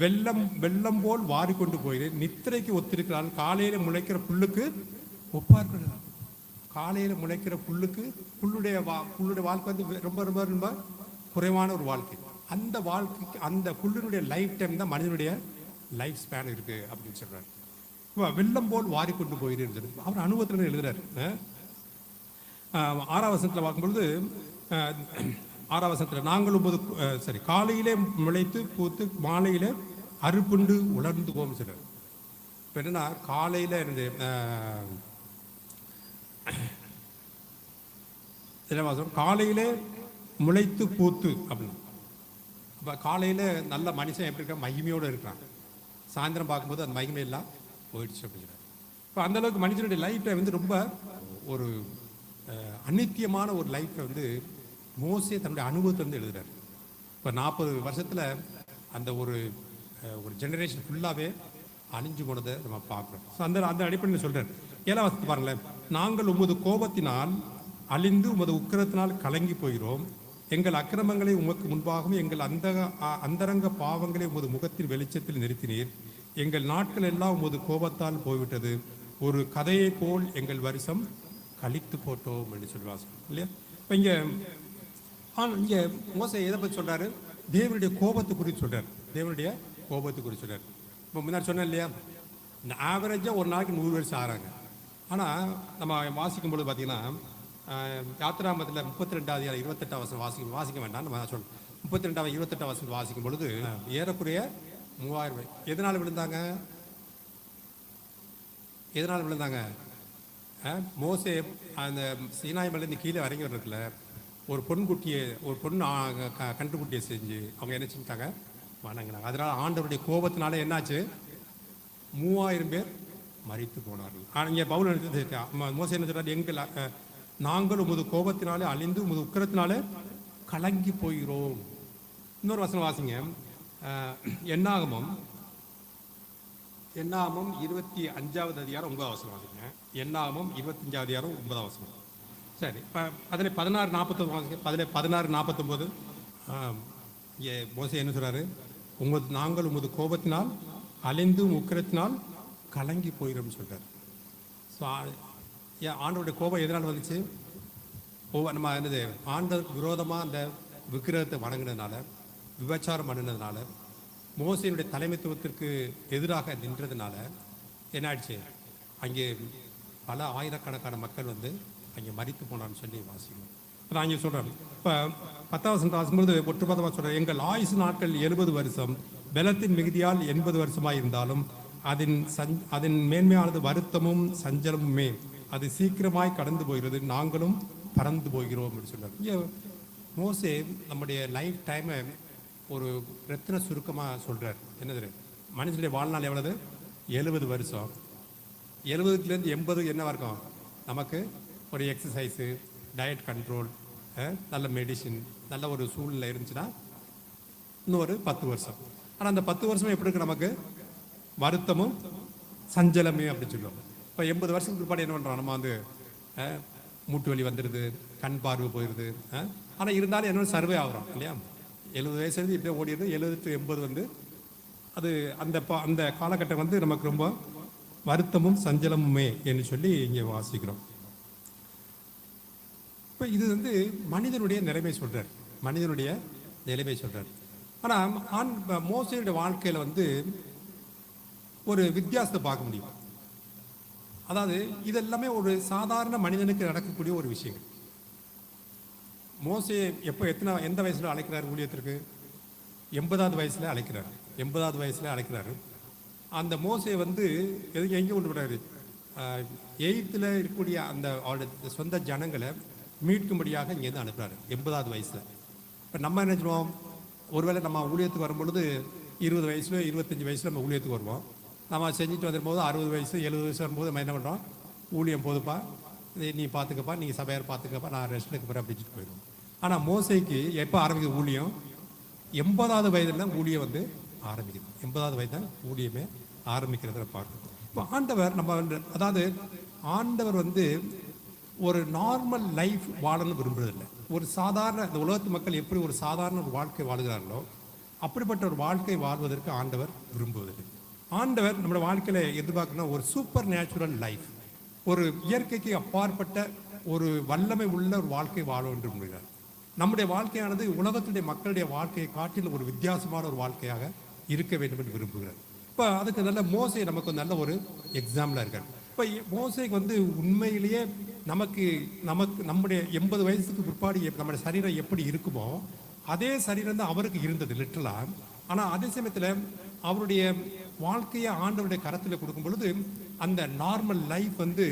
வெள்ளம் போல் வாரி கொண்டு போயிரு, நித்திரைக்கு ஒத்திருக்கிறான், காலையில் முளைக்கிற புல்லுக்கு ஒப்பார்கள். காலையில் முளைக்கிற புல்லுடைய வாழ்க்கை வந்து ரொம்ப ரொம்ப ரொம்ப குறைவான ஒரு வாழ்க்கை. அந்த வாழ்க்கைக்கு அந்த புல்லினுடைய லைஃப் டைம் தான் மனிதனுடைய லைஃப் ஸ்பேன் இருக்கு அப்படின்னு சொல்றாரு. வெள்ளம் போல் வாரி கொண்டு போயிரு சொல்லி அவர் அனுபவத்தில் எழுதுறாரு. 6ஆம் வசனத்தில் பார்க்கும்பொழுது 6ஆம் வசனத்தில் நாங்கள் காலையிலே முளைத்து பூத்து மாலையிலே அறுப்புண்டு உலர்ந்து போகும் சொல்றாரு. இப்போ என்னன்னா காலையில் இருந்து காலையிலே முளைத்து பூத்து அப்படின்னு. அப்போ காலையில் நல்ல மனுஷன் எப்படி இருக்க மகிமையோடு இருக்கிறான், சாயந்தரம் பார்க்கும்போது அந்த மகிமை எல்லாம் போயிடுச்சு அப்படிங்கிறார். இப்போ அந்தளவுக்கு மனுஷனுடைய லைஃப்பை வந்து ரொம்ப ஒரு அநித்தியமான ஒரு லைஃப்பை வந்து மோசே தன்னுடைய அனுபவத்தை வந்து எழுதுறாரு. இப்போ 40 வருஷத்தில் அந்த ஒரு ஜெனரேஷன் ஃபுல்லாகவே அழிஞ்சு போனதை நம்ம பார்க்குறோம். ஸோ அந்த அடிப்படையில் சொல்கிறார். 7ஆம் வசனத்தை பாருங்களேன், நாங்கள் உமது கோபத்தினால் அழிந்து உமது உக்கிரத்தினால் கலங்கி போகிறோம், எங்கள் அக்கிரமங்களை உமக்கு முன்பாகவும் எங்கள் அந்தரங்க பாவங்களை உமது முகத்தின் வெளிச்சத்தில் நிறுத்தினீர், எங்கள் நாட்கள் எல்லாம் உமது கோபத்தால் போய்விட்டது, ஒரு கதையை போல் எங்கள் வருஷம் கழித்து போட்டோம் என்று சொல்லுவாங்க இல்லையா. இப்போ இங்கே மோசே எதை பற்றி சொல்கிறாரு, தேவனுடைய கோபத்தை குறித்து சொல்கிறார். தேவனுடைய கோபத்தை குறித்து சொல்கிறார். இப்போ முன்னாடி சொன்னேன் இல்லையா, இந்த ஆவரேஜாக ஒரு நாளைக்கு 100 வருஷம் ஆகிறாங்க. ஆனால் நம்ம வாசிக்கும் பொழுது பார்த்தீங்கன்னா யாத்திராமத்தில் 32வது 28ஆம் வசனம் வாசிக்க வேண்டாம், நம்ம சொல்லணும். 32வது 28ஆம் வசனம் வாசிக்கும் பொழுது ஏறக்குறைய 3000 பேர் எதனால் விழுந்தாங்க? மோசே அந்த சீனாய் மலையிலேருந்து கீழே இறங்கி வர்றதுல ஒரு பொண்ணு கன்றுக்குட்டியை செஞ்சு அவங்க என்ன செஞ்சாங்க, வணங்கினாங்க. அதனால் ஆண்டவருடைய கோபத்தினால என்னாச்சு, 3000 பேர் மரித்து போனார்கள். இங்கே பவுல் மோசே என்ன சொல்றாரு, நாங்கள் உமது கோபத்தினாலே அழிந்து உமது உக்கிரத்தினாலே கலங்கி போகிறோம். இன்னொரு வசனம் வாசிங்க, என்னாகமம் 25வது அதிகாரம் 9ஆம் வசனம் வாசிங்க. என்னாகமம் 25வது அதிகாரம் 9ஆம் வசனம். சரி, இப்போ அதில் 16:49 வாசிங்க. 16:49 மோசே என்ன சொல்றாரு, நாங்கள் உமது கோபத்தினால் அழிந்து உக்கிரத்தினால் கலங்கி போயிடும் சொல்றாரு. ஸோ ஆண்டவருடைய கோபம் எதனால் வந்துச்சு, நம்ம என்னது ஆண்டவருக்கு விரோதமாக அந்த விக்கிரகத்தை வணங்கினதுனால, விபச்சாரம் பண்ணினதுனால, மோசையினுடைய தலைமைத்துவத்திற்கு எதிராக நின்றதுனால என்ன ஆயிடுச்சு, அங்கே பல ஆயிரக்கணக்கான மக்கள் வந்து அங்கே மரித்து போனான்னு சொல்லி வாசிக்கணும். நான் இங்கே சொல்கிறேன். இப்போ 10ஆம் வசனத்தை வாசிக்கும்போது ஒட்டுமொத்தமாக சொல்கிறேன், எங்கள் ஆயுசு நாட்கள் 70 வருஷம், பலத்தின் மிகுதியால் 80 வருஷமாக இருந்தாலும் அதன் மேன்மையானது வருத்தமும் சஞ்சலமுமே, அது சீக்கிரமாய் கடந்து போகிறது, நாங்களும் பறந்து போகிறோம் அப்படின்னு சொல்றாரு. இங்கே மோசே நம்முடைய லைஃப் டைமை ஒரு ரத்தின சுருக்கமாக சொல்கிறார். என்னது, மனுஷனுடைய வாழ்நாள் எவ்வளவு, 70 வருஷம். 70லேருந்து 80 என்னவா இருக்கும், நமக்கு ஒரு எக்ஸசைஸு, டயட் கண்ட்ரோல், நல்ல மெடிசின், நல்ல ஒரு சூழ்நிலை இருந்துச்சுன்னா இன்னொரு 10 வருஷம். ஆனால் அந்த 10 வருஷம் எப்படி இருக்கு, நமக்கு வருத்தமும் சஞ்சலமே அப்படின்னு சொல்லுவோம். இப்போ 80 வருஷத்துக்கு பிற்பாடு என்ன பண்ணுறோம், நம்ம வந்து மூட்டு வலி வந்துடுது, கண் பார்வை போயிடுது. ஆனால் இருந்தாலும் என்ன சர்வே ஆகிறோம் இல்லையா, 70 வயசுலேருந்து இப்படியே ஓடிடுது, 70 to 80 வந்து அது அந்த காலகட்டம் வந்து நமக்கு ரொம்ப வருத்தமும் சஞ்சலமுமே என்று சொல்லி இங்கே வாசிக்கிறோம். இப்போ இது வந்து மனிதனுடைய நிலைமை சொல்கிறார், மனிதனுடைய நிலைமை சொல்கிறார். ஆனால் மோசையுடைய வாழ்க்கையில் வந்து ஒரு வித்தியாசத்தை பார்க்க முடியும். அதாவது இதெல்லாமே ஒரு சாதாரண மனிதனுக்கு நடக்கக்கூடிய ஒரு விஷயங்கள். மோசே எந்த வயசுல அழைக்கிறார் ஊழியத்திற்கு, 80வது வயசுல அழைக்கிறார். 80வது வயசுல அழைக்கிறாரு. அந்த மோசே வந்து எங்கே கொண்டு விடுறாரு, 8th இருக்கக்கூடிய அந்த அவருடைய சொந்த ஜனங்களை மீட்கும்படியாக இங்கேருந்து அனுப்புறாரு 80வது வயசுல. இப்போ நம்ம என்ன சொல்லுவோம், ஒருவேளை நம்ம ஊழியத்துக்கு வரும்பொழுது 20 வயசுல 25 வயசுல நம்ம ஊழியத்துக்கு வருவோம். நம்ம செஞ்சுட்டு வந்துரும்போது 60 வயசு 70 வயசு வரும்போது நம்ம என்ன பண்ணுறோம்? ஊழியம் போதுப்பா, நீ பார்த்துக்கப்பா, நீங்கள் சபையார் பார்த்துக்கப்பா, நான் ரெஸ்ட் எடுக்க போகிறேன் அப்படின்ட்டு போயிடுவோம். ஆனால் மோசைக்கு எப்போ ஆரம்பிக்குது ஊழியம்? 80வது வயதில் தான் ஊழியம் வந்து ஆரம்பிக்குது. 80வது வயது தான் ஊழியமே ஆரம்பிக்கிறத பார்க்கணும். இப்போ ஆண்டவர் நம்ம அதாவது ஆண்டவர் வந்து ஒரு நார்மல் லைஃப் வாழணும்னு விரும்புறதில்லை. ஒரு சாதாரண இந்த உலகத்து மக்கள் எப்படி ஒரு சாதாரண ஒரு வாழ்க்கை வாழுகிறார்களோ அப்படிப்பட்ட ஒரு வாழ்க்கை வாழ்வதற்கு ஆண்டவர் விரும்புவதில்லை. ஆண்டவர் நம்மளோட வாழ்க்கையில எதிர்பார்க்கணும் ஒரு சூப்பர் நேச்சுரல் லைஃப், ஒரு இயற்கைக்கு அப்பாற்பட்ட ஒரு வல்லமை உள்ள ஒரு வாழ்க்கை வாழ வேண்டும் என்கிறார். நம்முடைய வாழ்க்கையானது உலகத்துடைய மக்களுடைய வாழ்க்கையை காட்டிலும் ஒரு வித்தியாசமான ஒரு வாழ்க்கையாக இருக்க வேண்டும் என்று விரும்புகிறார். இப்போ அதுக்கு நல்ல மோசே நமக்கு நல்ல ஒரு எக்ஸாம்பிளாக இருக்கார். இப்போ மோசேக்கு வந்து உண்மையிலேயே நமக்கு நம்முடைய 80 வயசுக்கு பிற்பாடு நம்முடைய சரீரம் எப்படி இருக்குமோ அதே சரீரம் தான் அவருக்கு இருந்தது லிட்டரலாக. ஆனால் அதே சமயத்தில் அவருடைய வாழ்க்கையை ஆண்டவருடைய கரத்தில் கொடுக்கும் பொழுது அந்த நார்மல் லைஃப் வந்து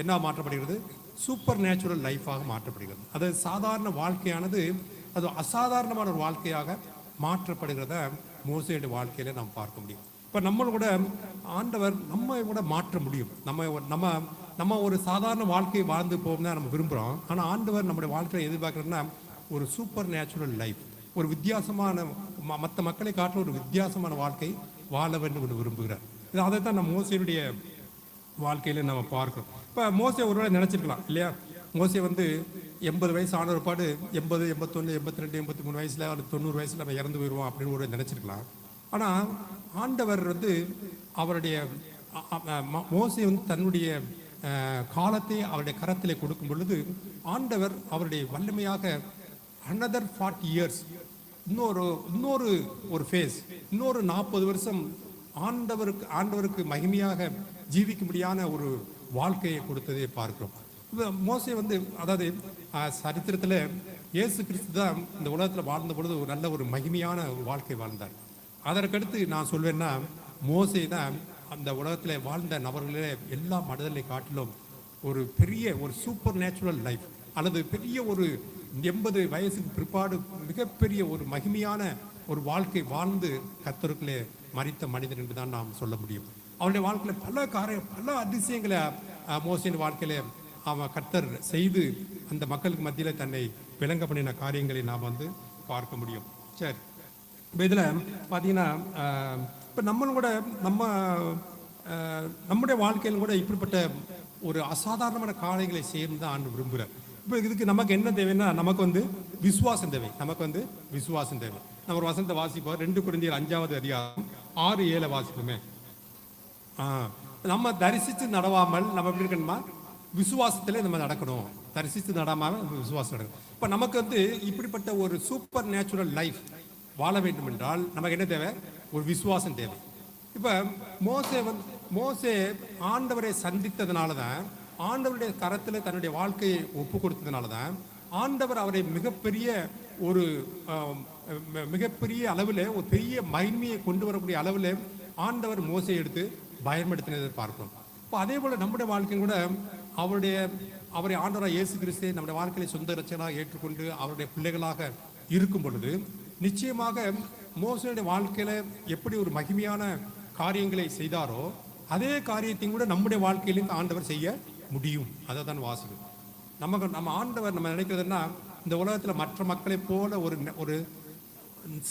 என்ன மாற்றப்படுகிறது? சூப்பர் நேச்சுரல் லைஃபாக மாற்றப்படுகிறது. அது சாதாரண வாழ்க்கையானது அது அசாதாரணமான ஒரு வாழ்க்கையாக மாற்றப்படுகிறத மோசேயுடைய வாழ்க்கையில நாம் பார்க்க முடியும். இப்போ நம்மளை கூட ஆண்டவர் நம்ம கூட மாற்ற முடியும். நம்ம ஒரு சாதாரண வாழ்க்கையை வாழ்ந்து போகும் தான் நம்ம விரும்புகிறோம். ஆனால் ஆண்டவர் நம்முடைய வாழ்க்கையை எதிர்பார்க்குறதுன்னா ஒரு சூப்பர் நேச்சுரல் லைஃப், ஒரு வித்தியாசமான மற்ற மக்களை காட்டில ஒரு வித்தியாசமான வாழ்க்கை வாழ வேண்டும் என்று விரும்புகிறார். இது அதை தான் நம்ம மோசையுடைய வாழ்க்கையில நம்ம பார்க்கிறோம். இப்போ மோசே ஒருவேளை நினைச்சிருக்கலாம் இல்லையா? மோசே வந்து 80 வயசு ஆன ஒரு பாடு 80, 81, 82, 83 வயசுல ஒரு 90 வயசுல நம்ம இறந்து போயிடுவோம் அப்படின்னு ஒரு நினைச்சிருக்கலாம். ஆனால் ஆண்டவர் வந்து அவருடைய மோசே வந்து தன்னுடைய காலத்தை அவருடைய கரத்திலே கொடுக்கும் பொழுது ஆண்டவர் அவருடைய வல்லமையாக another 40 years இன்னொரு ஒரு ஃபேஸ், இன்னொரு 40 வருஷம் ஆண்டவருக்கு மகிமையாக ஜீவிக்க முடியாத ஒரு வாழ்க்கையை கொடுத்ததை பார்க்கிறோம். மோசே வந்து அதாவது சரித்திரத்தில் இயேசு கிறிஸ்து தான் இந்த உலகத்தில் வாழ்ந்த பொழுது ஒரு நல்ல ஒரு மகிமையான ஒரு வாழ்க்கை வாழ்ந்தார். அதற்கடுத்து நான் சொல்வேன்னா மோசே தான் அந்த உலகத்தில் வாழ்ந்த நபர்களிலே எல்லா மனிதர்களை காட்டிலும் ஒரு பெரிய ஒரு சூப்பர் நேச்சுரல் லைஃப் அல்லது பெரிய ஒரு 80 வயசுக்கு பிற்பாடு மிகப்பெரிய ஒரு மகிமையான ஒரு வாழ்க்கை வாழ்ந்து கர்த்தருக்குள்ளே மரித்த மனிதன் என்று தான் நாம் சொல்ல முடியும். அவனுடைய வாழ்க்கையில் பல அதிசயங்களை மோசேயின் வாழ்க்கையில அவன் கர்த்தர் செய்து அந்த மக்களுக்கு மத்தியில் தன்னை விளங்க பண்ணின காரியங்களை நாம் வந்து பார்க்க முடியும். சரி, இப்போ இதில் பார்த்தீங்கன்னா இப்போ நம்மளும் கூட நம்முடைய வாழ்க்கையிலும் கூட இப்படிப்பட்ட ஒரு அசாதாரணமான காரியங்களை செய்யணும் தான் ஆண்டு விரும்புகிறார். இப்போ இதுக்கு நமக்கு என்ன தேவைன்னா நமக்கு வந்து விசுவாசம் தேவை. நம்ம ஒரு வசனத்தை வாசிப்போம். 2 கொரிந்தியர் 5வது அதிகாரம் 6, 7 வாசிப்போமே. நம்ம தரிசித்து நடவாமல் நம்ம எப்படி இருக்கணுமா? விசுவாசத்திலே நம்ம நடக்கணும். தரிசித்து நடாமல் விசுவாசம் நடக்கணும். இப்போ நமக்கு வந்து இப்படிப்பட்ட ஒரு சூப்பர் நேச்சுரல் லைஃப் வாழ வேண்டும் என்றால் நமக்கு என்ன தேவை? ஒரு விசுவாசம் தேவை. இப்போ மோசே ஆண்டவரை சந்தித்ததுனால தான், ஆண்டவருடைய கரத்தில் தன்னுடைய வாழ்க்கையை ஒப்பு கொடுத்ததுனால தான் ஆண்டவர் அவரை மிகப்பெரிய அளவில் ஒரு பெரிய மகிமையை கொண்டு வரக்கூடிய அளவில் ஆண்டவர் மோசை எடுத்து பயன்படுத்தினதை பார்க்கணும். இப்போ அதே போல் நம்முடைய வாழ்க்கையும் கூட அவரை ஆண்டவராக இயேசு கிறிஸ்து நம்முடைய வாழ்க்கையை சொந்த ரட்சகனாக ஏற்றுக்கொண்டு அவருடைய பிள்ளைகளாக இருக்கும் பொழுது நிச்சயமாக மோசையுடைய வாழ்க்கையில எப்படி ஒரு மகிமையான காரியங்களை செய்தாரோ அதே காரியத்தையும் கூட நம்முடைய வாழ்க்கையிலும் ஆண்டவர் செய்ய முடியும். அதை தான் வாசிக்கும். நம்ம ஆண்டவர் நம்ம நினைக்கிறதுன்னா இந்த உலகத்தில் மற்ற மக்களை போல ஒரு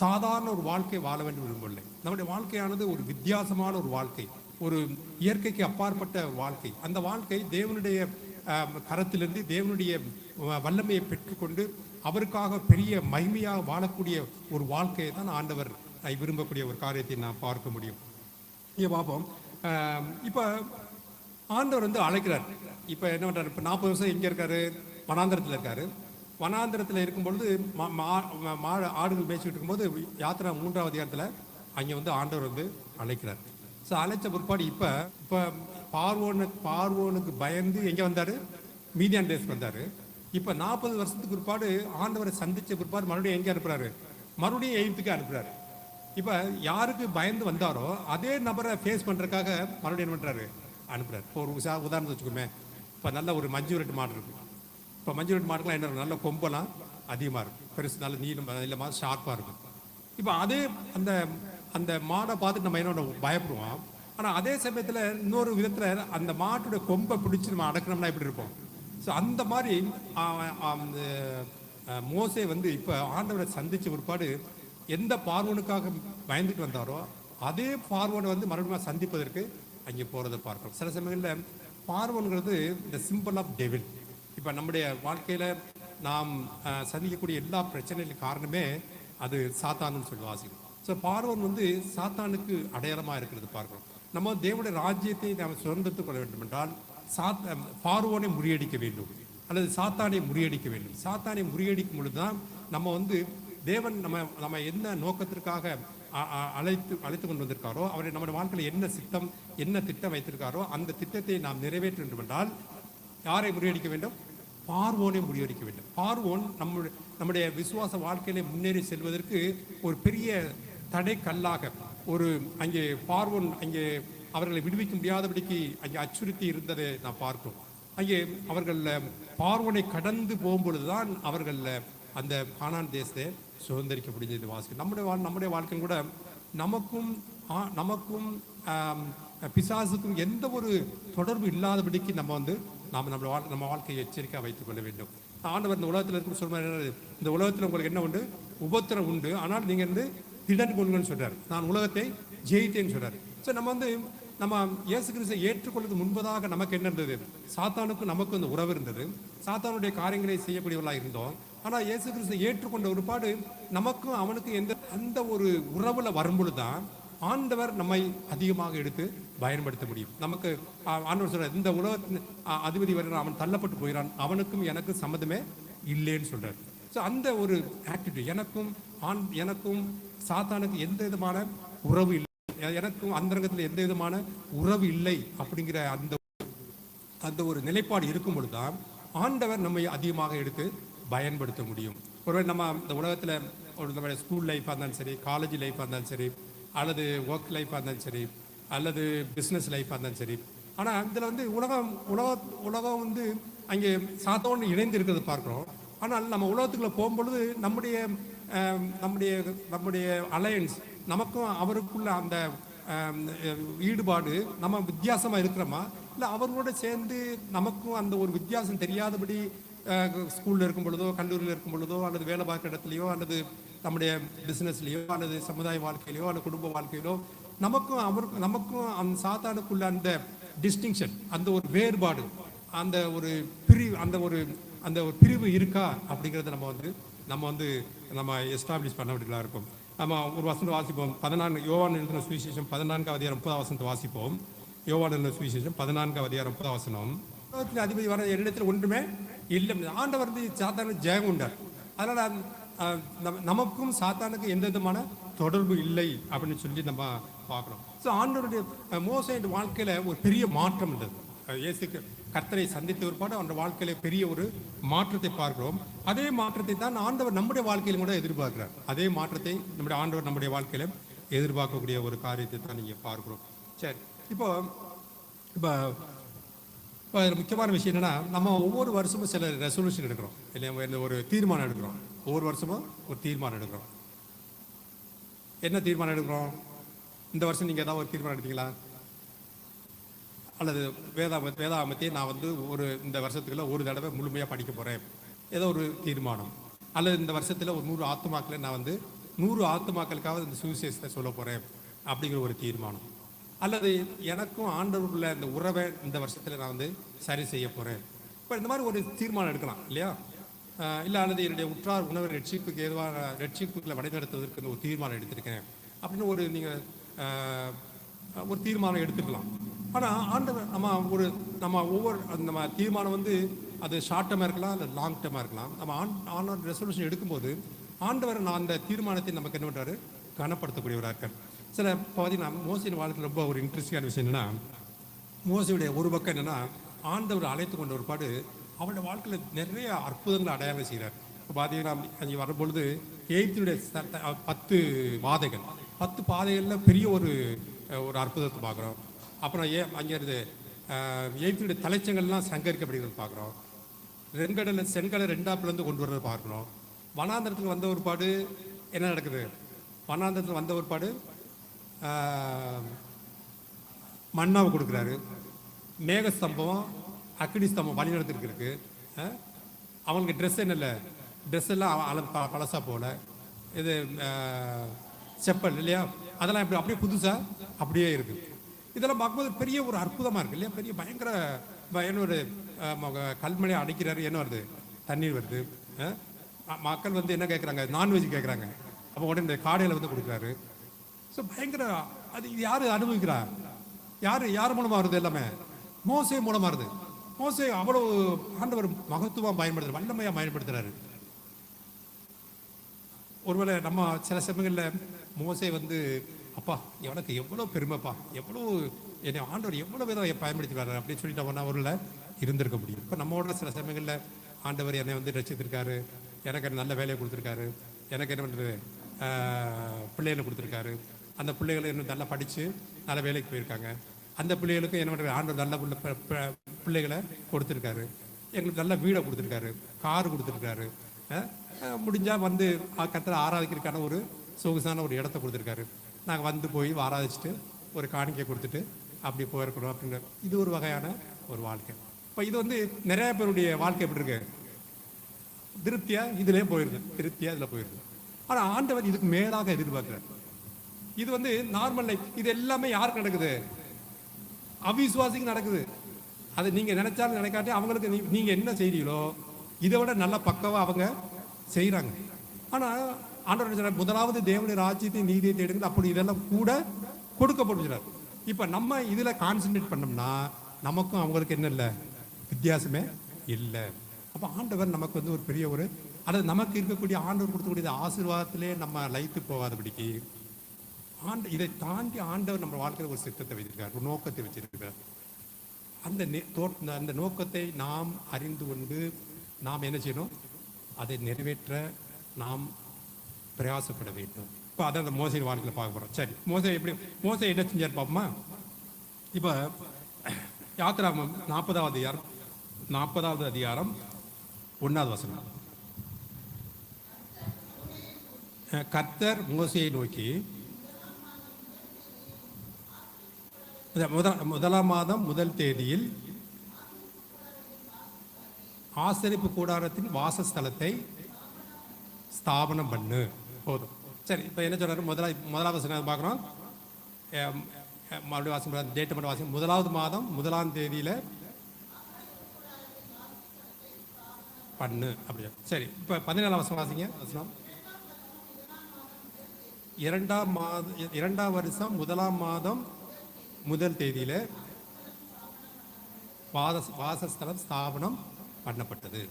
சாதாரண ஒரு வாழ்க்கை வாழ வேண்டும் விரும்பவில்லை. நம்முடைய வாழ்க்கையானது ஒரு வித்தியாசமான ஒரு வாழ்க்கை, ஒரு இயற்கைக்கு அப்பாற்பட்ட வாழ்க்கை. அந்த வாழ்க்கை தேவனுடைய கரத்திலிருந்து தேவனுடைய வல்லமையை பெற்றுக்கொண்டு அவருக்காக பெரிய மகிமையாக வாழக்கூடிய ஒரு வாழ்க்கையை தான் ஆண்டவர் விரும்பக்கூடிய ஒரு காரியத்தை நான் பார்க்க முடியும். இங்கே பார்ப்போம். இப்போ ஆண்டவர் வந்து அழைக்கிறார். இப்போ என்ன பண்ணுறாரு? இப்போ 40 வருஷம் எங்கே இருக்காரு? வனாந்திரத்தில் இருக்காரு. வனாந்திரத்தில் இருக்கும்பொழுது ஆடுகள் மேய்ச்சிக்கிட்டு இருக்கும்போது யாத்திரா 3வது அதிகாரத்தில் அங்கே வந்து ஆண்டவர் வந்து அழைக்கிறார். ஸோ அழைச்ச பிற்பாடு இப்போ பார்வோனுக்கு பயந்து எங்கே வந்தார்? மீதியான் தேசம் வந்தார். இப்போ 40 வருஷத்துக்கு பிற்பாடு ஆண்டவரை சந்திச்ச பிற்பாடு மறுபடியும் எங்கே அனுப்புறாரு? மறுபடியும் எகிப்துக்கு அனுப்புறாரு. இப்போ யாருக்கு பயந்து வந்தாரோ அதே நபரை ஃபேஸ் பண்ணுறதுக்காக மறுபடியும் என்ன பண்ணுறாரு? அனுப்புறாரு. இப்போ ஒரு உதாரணத்தை வச்சுக்கோமே. இப்போ நல்ல ஒரு மஞ்சு ரெட்டு மாடு இருக்கு. இப்போ மஞ்சு ரெட்டு மாடுக்கெலாம் என்ன நல்ல கொம்பெல்லாம் அதிகமாக இருக்கும், பெருசு நல்ல நீளமாக ஷார்ப்பாக இருக்கும். இப்போ அதே அந்த மாடை பார்த்துட்டு நம்ம என்ன பயப்படுவோம். ஆனால் அதே சமயத்தில் இன்னொரு விதத்தில் அந்த மாட்டுடைய கொம்பை பிடிச்சி நம்ம அடக்கணும்னா எப்படி இருப்போம். ஸோ அந்த மாதிரி அந்த மோசே வந்து இப்போ ஆண்டவரை சந்தித்த ஒருபாடு எந்த பார்வோனுக்காக பயந்துட்டு வந்தாரோ அதே பார்வோனை வந்து மறுபடியும் சந்திப்பதற்கு அங்கே போகிறத பார்க்கிறோம். சில சமயங்களில் பார்வோன்கிறது இந்த சிம்பிள் ஆஃப் டெவில். இப்போ நம்முடைய வாழ்க்கையில் நாம் சந்திக்கக்கூடிய எல்லா பிரச்சனைகளுக்கு காரணமே அது சாத்தானுன்னு சொல்லி வாசிக்கும். ஸோ பார்வோன் வந்து சாத்தானுக்கு அடையாளமாக இருக்கிறது பார்க்கிறோம். நம்ம தேவனுடைய ராஜ்யத்தை நாம் சுதந்திரத்துக் கொள்ள வேண்டும் என்றால் பார்வோனை முறியடிக்க வேண்டும் அல்லது சாத்தானை முறியடிக்க வேண்டும். சாத்தானை முறியடிக்கும் பொழுது தான் நம்ம வந்து தேவன் நம்ம என்ன நோக்கத்திற்காக அழைத்து கொண்டு வந்திருக்காரோ, அவரை நம்முடைய வாழ்க்கையில் என்ன சித்தம் என்ன திட்டம் வைத்திருக்காரோ அந்த திட்டத்தை நாம் நிறைவேற்ற வேண்டும் என்றால் யாரை முறியடிக்க வேண்டும்? பார்வோனை முறியடிக்க வேண்டும். பார்வோன் நம்முடைய விசுவாச வாழ்க்கையில முன்னேறி செல்வதற்கு ஒரு பெரிய தடை கல்லாக அங்கே பார்வோன் அங்கே அவர்களை விடுவிக்க முடியாதபடிக்கு அங்கே அச்சுறுத்தி இருந்ததை நாம் பார்க்கிறோம். அங்கே அவர்கள் பார்வோனை கடந்து போகும்பொழுதுதான் அவர்கள் அந்த கானான் தேசத்தை சுதந்திரிக்க முடிஞ்சது வாசிக்கும். நம்முடைய வாழ்க்கையும் கூட நமக்கும் பிசாசுக்கும் எந்த ஒரு தொடர்பு இல்லாதபடிக்கு நம்ம வாழ்க்கையை எச்சரிக்கையாக வைத்துக் கொள்ள வேண்டும். ஆண்டவர் இந்த உலகத்தில் இருக்கும் சொல்றாரு, இந்த உலகத்தில் உங்களுக்கு என்ன உண்டு? உபத்திரம் உண்டு, ஆனால் நீங்கள் வந்து திடன் கொள்ளுங்கன்னு சொல்றாரு. நான் உலகத்தை ஜெயித்தேன்னு சொல்றாரு. ஸோ நம்ம இயேசு கிறிஸ்துவை ஏற்றுக்கொள்வதற்கு முன்பதாக நமக்கு என்ன இருந்தது? சாத்தானுக்கும் நமக்கு அந்த உறவு இருந்தது. சாத்தானுடைய காரியங்களை செய்யக்கூடியவர்களாக இருந்தோம். ஆனால் இயேசு கிறிஸ்துவை ஏற்றுக்கொண்ட ஒருபாடு நமக்கும் அவனுக்கும் அந்த ஒரு உறவுல வரும்பொழுது தான் ஆண்டவர் நம்மை அதிகமாக எடுத்து பயன்படுத்த முடியும். நமக்கு ஆண்டவர் சொல்றார், இந்த உலகத்தின் அதிபதி வருகிறான், அவன் தள்ளப்பட்டு போகிறான், அவனுக்கும் எனக்கும் சம்மதமே இல்லைன்னு சொல்றாரு. ஸோ அந்த ஒரு ஆக்டிவிட்டி எனக்கும் சாத்தானுக்கு எந்த விதமான உறவு இல்லை, எனக்கும் அந்தரங்கத்தில் எந்த விதமான உறவு இல்லை அப்படிங்கிற அந்த ஒரு நிலைப்பாடு இருக்கும் பொழுதுதான் ஆண்டவர் நம்மை அதிகமாக எடுத்து பயன்படுத்த முடியும். ஒருவேளை நம்ம இந்த உலகத்தில் நம்மளுடைய ஸ்கூல் லைஃபாக இருந்தாலும் சரி, காலேஜ் லைஃபாக இருந்தாலும் சரி, அல்லது ஒர்க் லைஃபாக இருந்தாலும் சரி, அல்லது பிஸ்னஸ் லைஃபாக இருந்தாலும் சரி, ஆனால் இதில் வந்து உலகம் வந்து அங்கே சாத்தோன்னு இணைந்து இருக்கிறது பார்க்குறோம். ஆனால் நம்ம உலகத்துக்குள்ளே போகும்பொழுது நம்முடைய அலையன்ஸ், நமக்கும் அவருக்குள்ள அந்த ஈடுபாடு நம்ம வித்தியாசமாக இருக்கிறோமா, இல்லை அவர்களோட சேர்ந்து நமக்கும் அந்த ஒரு வித்தியாசம் தெரியாதபடி ஸ்கூலில் இருக்கும் பொழுதோ, கல்லூரியில் இருக்கும் பொழுதோ, அல்லது வேலை பார்க்குற இடத்துலையோ, அல்லது நம்முடைய பிஸ்னஸ்லையோ, அல்லது சமுதாய வாழ்க்கையிலையோ, அல்லது குடும்ப வாழ்க்கையிலோ நமக்கும் அந்த சாத்தானுக்குள்ள அந்த டிஸ்டிங்ஷன், அந்த ஒரு வேறுபாடு, அந்த ஒரு பிரிவு இருக்கா அப்படிங்கிறத நம்ம எஸ்டாப்ளிஷ் பண்ண வேண்டியதாக இருக்கும். நம்ம ஒரு வசனம் வாசிப்போம். யோவான் எழுதின சுவிசேஷம் 14:30 வாசிப்போம். யோவான் எழுதின சுவிசேஷம் 14:30 அதிபதி வர இடத்துல ஒன்றுமே இல்லை. ஆண்டவர் வந்து சாத்தானுக்கு ஜெயம் உண்டார். அதனால நமக்கும் சாத்தானுக்கு எந்த விதமான தொடர்பு இல்லை அப்படின்னு சொல்லி நம்ம பார்க்குறோம். ஸோ ஆண்டவருடைய மோசேயின் வாழ்க்கையில ஒரு பெரிய மாற்றம் இருந்தது. இயேசுக்கு கர்த்தரை சந்தித்த ஒருபாடு அந்த வாழ்க்கையில பெரிய ஒரு மாற்றத்தை பார்க்கிறோம். அதே மாற்றத்தை தான் ஆண்டவர் நம்முடைய வாழ்க்கையிலும் கூட எதிர்பார்க்கிறார். அதே மாற்றத்தை நம்முடைய வாழ்க்கையில எதிர்பார்க்கக்கூடிய ஒரு காரியத்தை தான் நீங்க பார்க்கிறோம். சரி, இப்போ முக்கியமான விஷயம் என்னன்னா, நம்ம ஒவ்வொரு வருஷமும் சில ரெசல்யூஷன் எடுக்கிறோம் இல்லையா, ஒரு தீர்மானம் எடுக்கிறோம். ஒவ்வொரு வருஷமும் ஒரு தீர்மானம் எடுக்கிறோம். என்ன தீர்மானம் எடுக்கிறோம்? இந்த வருஷம் நீங்க ஏதாவது ஒரு தீர்மானம் எடுத்தீங்களா? அல்லது வேதாகமத்தை நான் வந்து இந்த வருஷத்துக்குள்ள ஒரு தடவை முழுமையாக படிக்க போகிறேன், ஏதோ ஒரு தீர்மானம். அல்லது இந்த வருஷத்தில் ஒரு 100 ஆத்துமாக்களை நான் வந்து 100 ஆத்துமாக்களுக்காக இந்த சுவிசேஷத்தை சொல்ல போகிறேன் அப்படிங்கிற ஒரு தீர்மானம். அல்லது எனக்கும் ஆண்டவருக்குள்ள இந்த உறவை இந்த வருஷத்தில் நான் வந்து சரி செய்ய போகிறேன். இப்போ இந்த மாதிரி ஒரு தீர்மானம் எடுக்கலாம் இல்லையா? இல்லை அல்லது என்னுடைய உற்றார் உணவர் ரட்சிப்புகளை வழிநடத்துவதற்கு ஒரு தீர்மானம் எடுத்திருக்கேன் அப்படின்னு நீங்கள் ஒரு தீர்மானம் எடுத்துக்கலாம். ஆனால் ஆண்டவர் நம்ம தீர்மானம் வந்து அது ஷார்ட் டேர்மாக இருக்கலாம், இல்லை லாங் டேர்மாக இருக்கலாம். நம்ம ரெசல்யூஷன் எடுக்கும்போது ஆண்டவர் அந்த தீர்மானத்தை நமக்கு என்ன பண்ணுறாரு? கனப்படுத்தக்கூடியவராக இருக்கார். சில பார்த்தீங்கன்னா மோசையின் வாழ்க்கையில் ரொம்ப ஒரு இன்ட்ரெஸ்டிங்கான விஷயம் என்னென்னா, மோசையுடைய ஒரு பக்கம் என்னென்னா, ஆண்டவர் அழைத்து கொண்ட ஒரு பாடு அவருடைய வாழ்க்கையில் நிறைய அற்புதங்களை அடையாளம் செய்கிறார். இப்போ பார்த்தீங்கன்னா அங்கே வரும்பொழுது 10 பாதைகள், 10 பாதைகளில் பெரிய ஒரு அற்புதத்தை பார்க்குறோம். அப்புறம் அங்கே இருந்து எய்த்துடைய தலைச்சங்கள்லாம் சங்கரிக்கப்படுகிறது பார்க்குறோம். செங்கடலை 2 கொண்டு வர்றது பார்க்கணும். வனாந்தரத்துக்கு வந்த ஒரு பாடு என்ன நடக்குது? வனாந்தரத்தில் வந்த ஒரு பாடு மன்னாவை கொடுக்குறாரு. மேக ஸ்தம்பம் அக்கினி ஸ்தம்பம் வழி நடத்திருக்கு இருக்கு. அவங்களுக்கு ட்ரெஸ் என்ன இல்லை, ட்ரெஸ் எல்லாம் பழசா போல. இது செப்பல் இல்லையா, அதெல்லாம் எப்படி அப்படியே புதுசாக அப்படியே இருக்குது. இதெல்லாம் பார்க்கும்போது பெரிய ஒரு அற்புதமாக இருக்குது இல்லையா. பெரிய பயங்கர என்ன ஒரு கல்மழையை அடைக்கிறாரு, என்ன வருது, தண்ணீர் வருது. மக்கள் வந்து என்ன கேட்குறாங்க, நான்வெஜ் கேட்குறாங்க. அப்போ உடனே இந்த காடையில் வந்து கொடுக்குறாரு. ஸோ பயங்கர அது இது யார் அனுபவிக்கிறா, யார் மூலமாக வருது, எல்லாமே மோசே மூலமாக வருது. மோசே அவ்வளவு ஆண்டவர் மகத்துவம் பயன்படுத்துறாரு, வல்லமையாக பயன்படுத்துறாரு. ஒருவேளை நம்ம சில சமயங்களில் மோசே வந்து அப்பா எனக்கு எவ்வளோ பெருமைப்பா, எவ்வளோ என்னை ஆண்டவர் எவ்வளோ விதம் பயன்படுத்தி வர்றாரு அப்படின்னு சொல்லிட்டு அவன் அவரில் இருந்திருக்க முடியும். இப்போ நம்மளோட சில சமயங்களில் ஆண்டவர் என்னை வந்து ரசித்திருக்காரு, எனக்கு நல்ல வேலையை கொடுத்துருக்காரு, எனக்கு என்ன பண்ணுறது பிள்ளைகளை கொடுத்துருக்காரு. அந்த பிள்ளைகளை இன்னும் நல்லா படித்து நல்ல வேலைக்கு போயிருக்காங்க. அந்த பிள்ளைகளுக்கும் என்ன பண்ணுறது ஆண்டவர் நல்ல பிள்ளைகளை கொடுத்துருக்காரு. எங்களுக்கு நல்ல வீடை கொடுத்துருக்காரு, கார் கொடுத்துருக்காரு. முடிஞ்சால் வந்து கர்த்தரை ஆராதிக்கிறதுக்கான ஒரு சொகுசான ஒரு இடத்த கொடுத்துருக்காரு. நாங்கள் வந்து போய் ஆராதிச்சுட்டு ஒரு காணிக்கை கொடுத்துட்டு அப்படி போயிருக்கணும் அப்படின்ற இது ஒரு வகையான ஒரு வாழ்க்கை. இப்போ இது வந்து நிறைய பேருடைய வாழ்க்கை எப்படி இருக்கு, திருப்தியாக இதிலே போயிடுது, திருப்தியாக இதில் போயிடுது. ஆனால் ஆண்டவர் இதுக்கு மேலாக எதிர்பார்க்குறார். இது வந்து நார்மல் லைஃப். இது எல்லாமே யாருக்கு நடக்குது, அவிசுவாசிக்கு நடக்குது. அதை நீங்கள் நினைச்சாலும் நினைக்காட்டி அவங்களுக்கு நீங்கள் என்ன செய்றீங்களோ இதை விட நல்ல பக்கவாக அவங்க செய்கிறாங்க. ஆனால் ஆண்டவர் முதலாவது தேவனுடைய ராஜ்யத்தை நீதியை தேடுங்க, அப்படி இதெல்லாம் கூட கொடுக்கப்படுகிறார். இப்போ நம்ம இதில் கான்சன்ட்ரேட் பண்ணோம்னா நமக்கும் அவங்களுக்கு என்ன இல்லை, வித்தியாசமே இல்லை. அப்போ ஆண்டவர் நமக்கு வந்து ஒரு பெரிய ஒரு அதாவது நமக்கு இருக்கக்கூடிய ஆண்டவர் கொடுக்கக்கூடிய ஆசீர்வாதத்திலே நம்ம லைத்து போகாதபடிக்கு இதை தாண்டி ஆண்டவர் நம்ம வாழ்க்கையில் ஒரு சித்தத்தை வச்சிருக்கார், ஒரு நோக்கத்தை வச்சிருக்கிறார். அந்த நோக்கத்தை நாம் அறிந்து கொண்டு நாம் என்ன செய்யணும், அதை நிறைவேற்ற நாம் பிரயாசப்பட வேண்டும். இப்போ அதை அந்த மோசையின் வாழ்க்கையில் பார்க்க போகிறோம். சரி, மோசை என்ன செஞ்சார் பார்ப்போமா. இப்போ யாத்திராகமம் 40வது அதிகாரம் 1வது வசனம். கர்த்தர் மோசையை நோக்கி, முதலாம் மாதம் முதல் தேதியில் ஆசரிப்பு கூடாரத்தின் வாசஸ்தலத்தை ஸ்தாபனம் பண்ணு. போதும். சரி, இப்போ என்ன சொல்றாரு, முதலாவது வசனம் பார்க்குறோம். மறுபடியும் வாசிக்கும், டேட்டு மட்டும் வாசிக்கும். முதலாவது மாதம் 1ஆம் தேதியில் பண்ணு அப்படியா. சரி, இப்போ 17ஆம் வசனம் வாசிங்க. வசனம் 2ஆம் வருஷம் 1ஆம் மாதம் முதல் தேதியில் வாசஸ்தலம் ஸ்தாபனம் பண்ணப்பட்டது.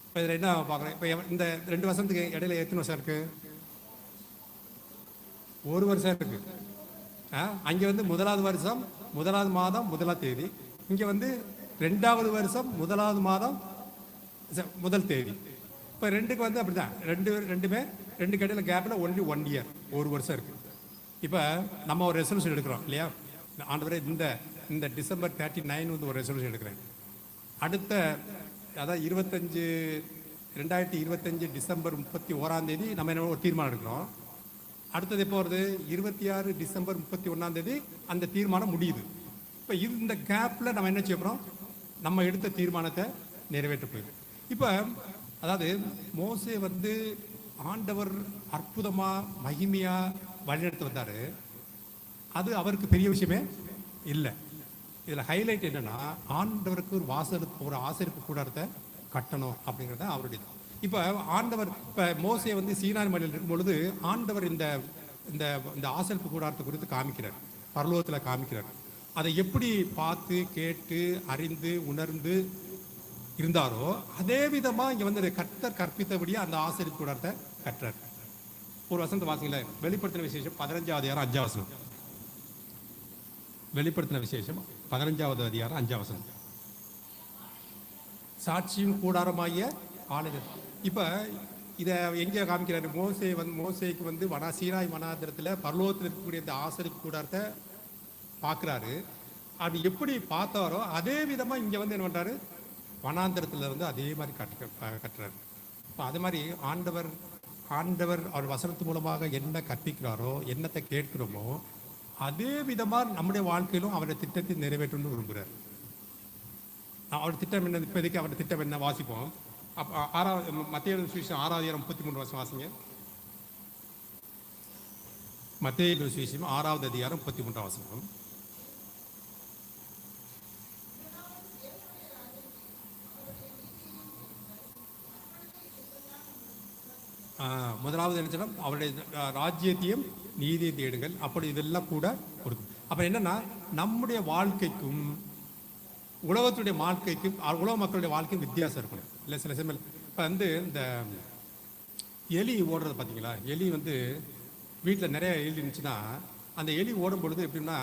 இப்போ இதில் என்ன பார்க்குறேன், இப்போ இந்த 2 வருஷத்துக்கு இடையில எத்தனை வருஷம் இருக்கு, 1 வருஷம் இருக்கு. அங்கே வந்து 1வது வருஷம் 1வது மாதம் 1ஆம் தேதி, இங்கே வந்து 2வது வருஷம் 1வது மாதம் 1 தேதி. இப்போ ரெண்டுக்கு வந்து அப்படிதான், ரெண்டுமே இடையில கேப்பில் ஒன்லி 1 இயர், 1 வருஷம் இருக்கு. இப்போ நம்ம ஒரு ரெசல்யூஷன் எடுக்கிறோம் இல்லையா, ஆண்டவரே இந்த டிசம்பர் 39 வந்து ஒரு ரெசல்யூஷன் எடுக்கிறேன். அடுத்த அதாவது 2025 டிசம்பர் 31ஆம் தேதி நம்ம என்ன ஒரு தீர்மானம் எடுக்கிறோம். அடுத்தது எப்போ வருது, 26 டிசம்பர் 31ஆம் தேதி அந்த தீர்மானம் முடியுது. இப்போ இந்த கேப்பில் நம்ம என்ன செய்யறோம், நம்ம எடுத்த தீர்மானத்தை நிறைவேற்ற போயிடும். இப்போ அதாவது மோசே வந்து ஆண்டவர் அற்புதமாக மகிமையாக வழிநடத்து வந்தார். அது அவருக்கு பெரிய விஷயமே இல்லை. இதில் ஹைலைட் என்னன்னா, ஆண்டவருக்கு ஒரு ஆசரிப்பு கூடாரத்தை கட்டணும் அப்படிங்கிறத அவருடைய. இப்போ ஆண்டவர் மோசே வந்து சீனாய் மலையில் இருக்கும் பொழுது ஆண்டவர் இந்த இந்த ஆசரிப்பு கூடாரத்தை குறித்து காமிக்கிறார், பரலோகத்தில் காமிக்கிறார். அதை எப்படி பார்த்து கேட்டு அறிந்து உணர்ந்து இருந்தாரோ அதே விதமாக இங்கே வந்து கர்த்தர் கற்பித்தபடியே அந்த ஆசரிப்பு கூடாரத்தை கட்டுறார். ஒரு வசனத்தை வாசிங்கள, வெளிப்படுத்தின விசேஷம் 15வது அதிகாரம் 5ஆம் வசனம். வெளிப்படுத்தின விசேஷம் 15வது அதிகாரம் 5ஆம் வசனம். சாட்சியும் கூடாரமாகிய ஆலயம். இப்போ இதை எங்கே காமிக்கிறாரு, மோசேக்கு வந்து சீனாய் வனாந்திரத்தில் பரலோகத்தில் இருக்கக்கூடிய இந்த ஆசரிப்பு கூடாரத்தை பார்க்குறாரு. அது எப்படி பார்த்தாரோ அதே விதமாக இங்கே வந்து என்ன பண்ணுறாரு, வனாந்திரத்தில் வந்து அதே மாதிரி கட்டுறாரு. இப்போ அது மாதிரி ஆண்டவர் ஆண்டவர் அவர் வசனத்து மூலமாக என்ன கற்பிக்கிறாரோ, என்னத்தை கேட்கிறோமோ, அதே விதமாக நம்முடைய வாழ்க்கையிலும் அவருடைய திட்டத்தை நிறைவேற்றணும்னு விரும்புகிறார். அவருடைய திட்டம் என்ன? இப்போதைக்கு அவருடைய திட்டம் என்ன வாசிப்போம். அப்போ மத்தேயு சுவிசேஷம் 6 33 வருஷம் வாசிங்க. மத்தேயு சுவிசேஷம் 6 33 வசனம். முதலாவது என்ன சொன்னால், அவருடைய ராஜ்யத்தையும் நீதியை தேடுங்கள், அப்படி இதெல்லாம் கூட கொடுக்கும். அப்புறம் என்னன்னா, நம்முடைய வாழ்க்கைக்கும் உலகத்துடைய வாழ்க்கைக்கும் உலக மக்களுடைய வாழ்க்கையும் வித்தியாசம் இருக்கணும். இல்லை சில சமயம் இப்போ வந்து இந்த எலி ஓடுறது பார்த்தீங்களா? எலி வந்து வீட்டில் நிறைய எலி இருந்துச்சுன்னா, அந்த எலி ஓடும் பொழுது எப்படின்னா,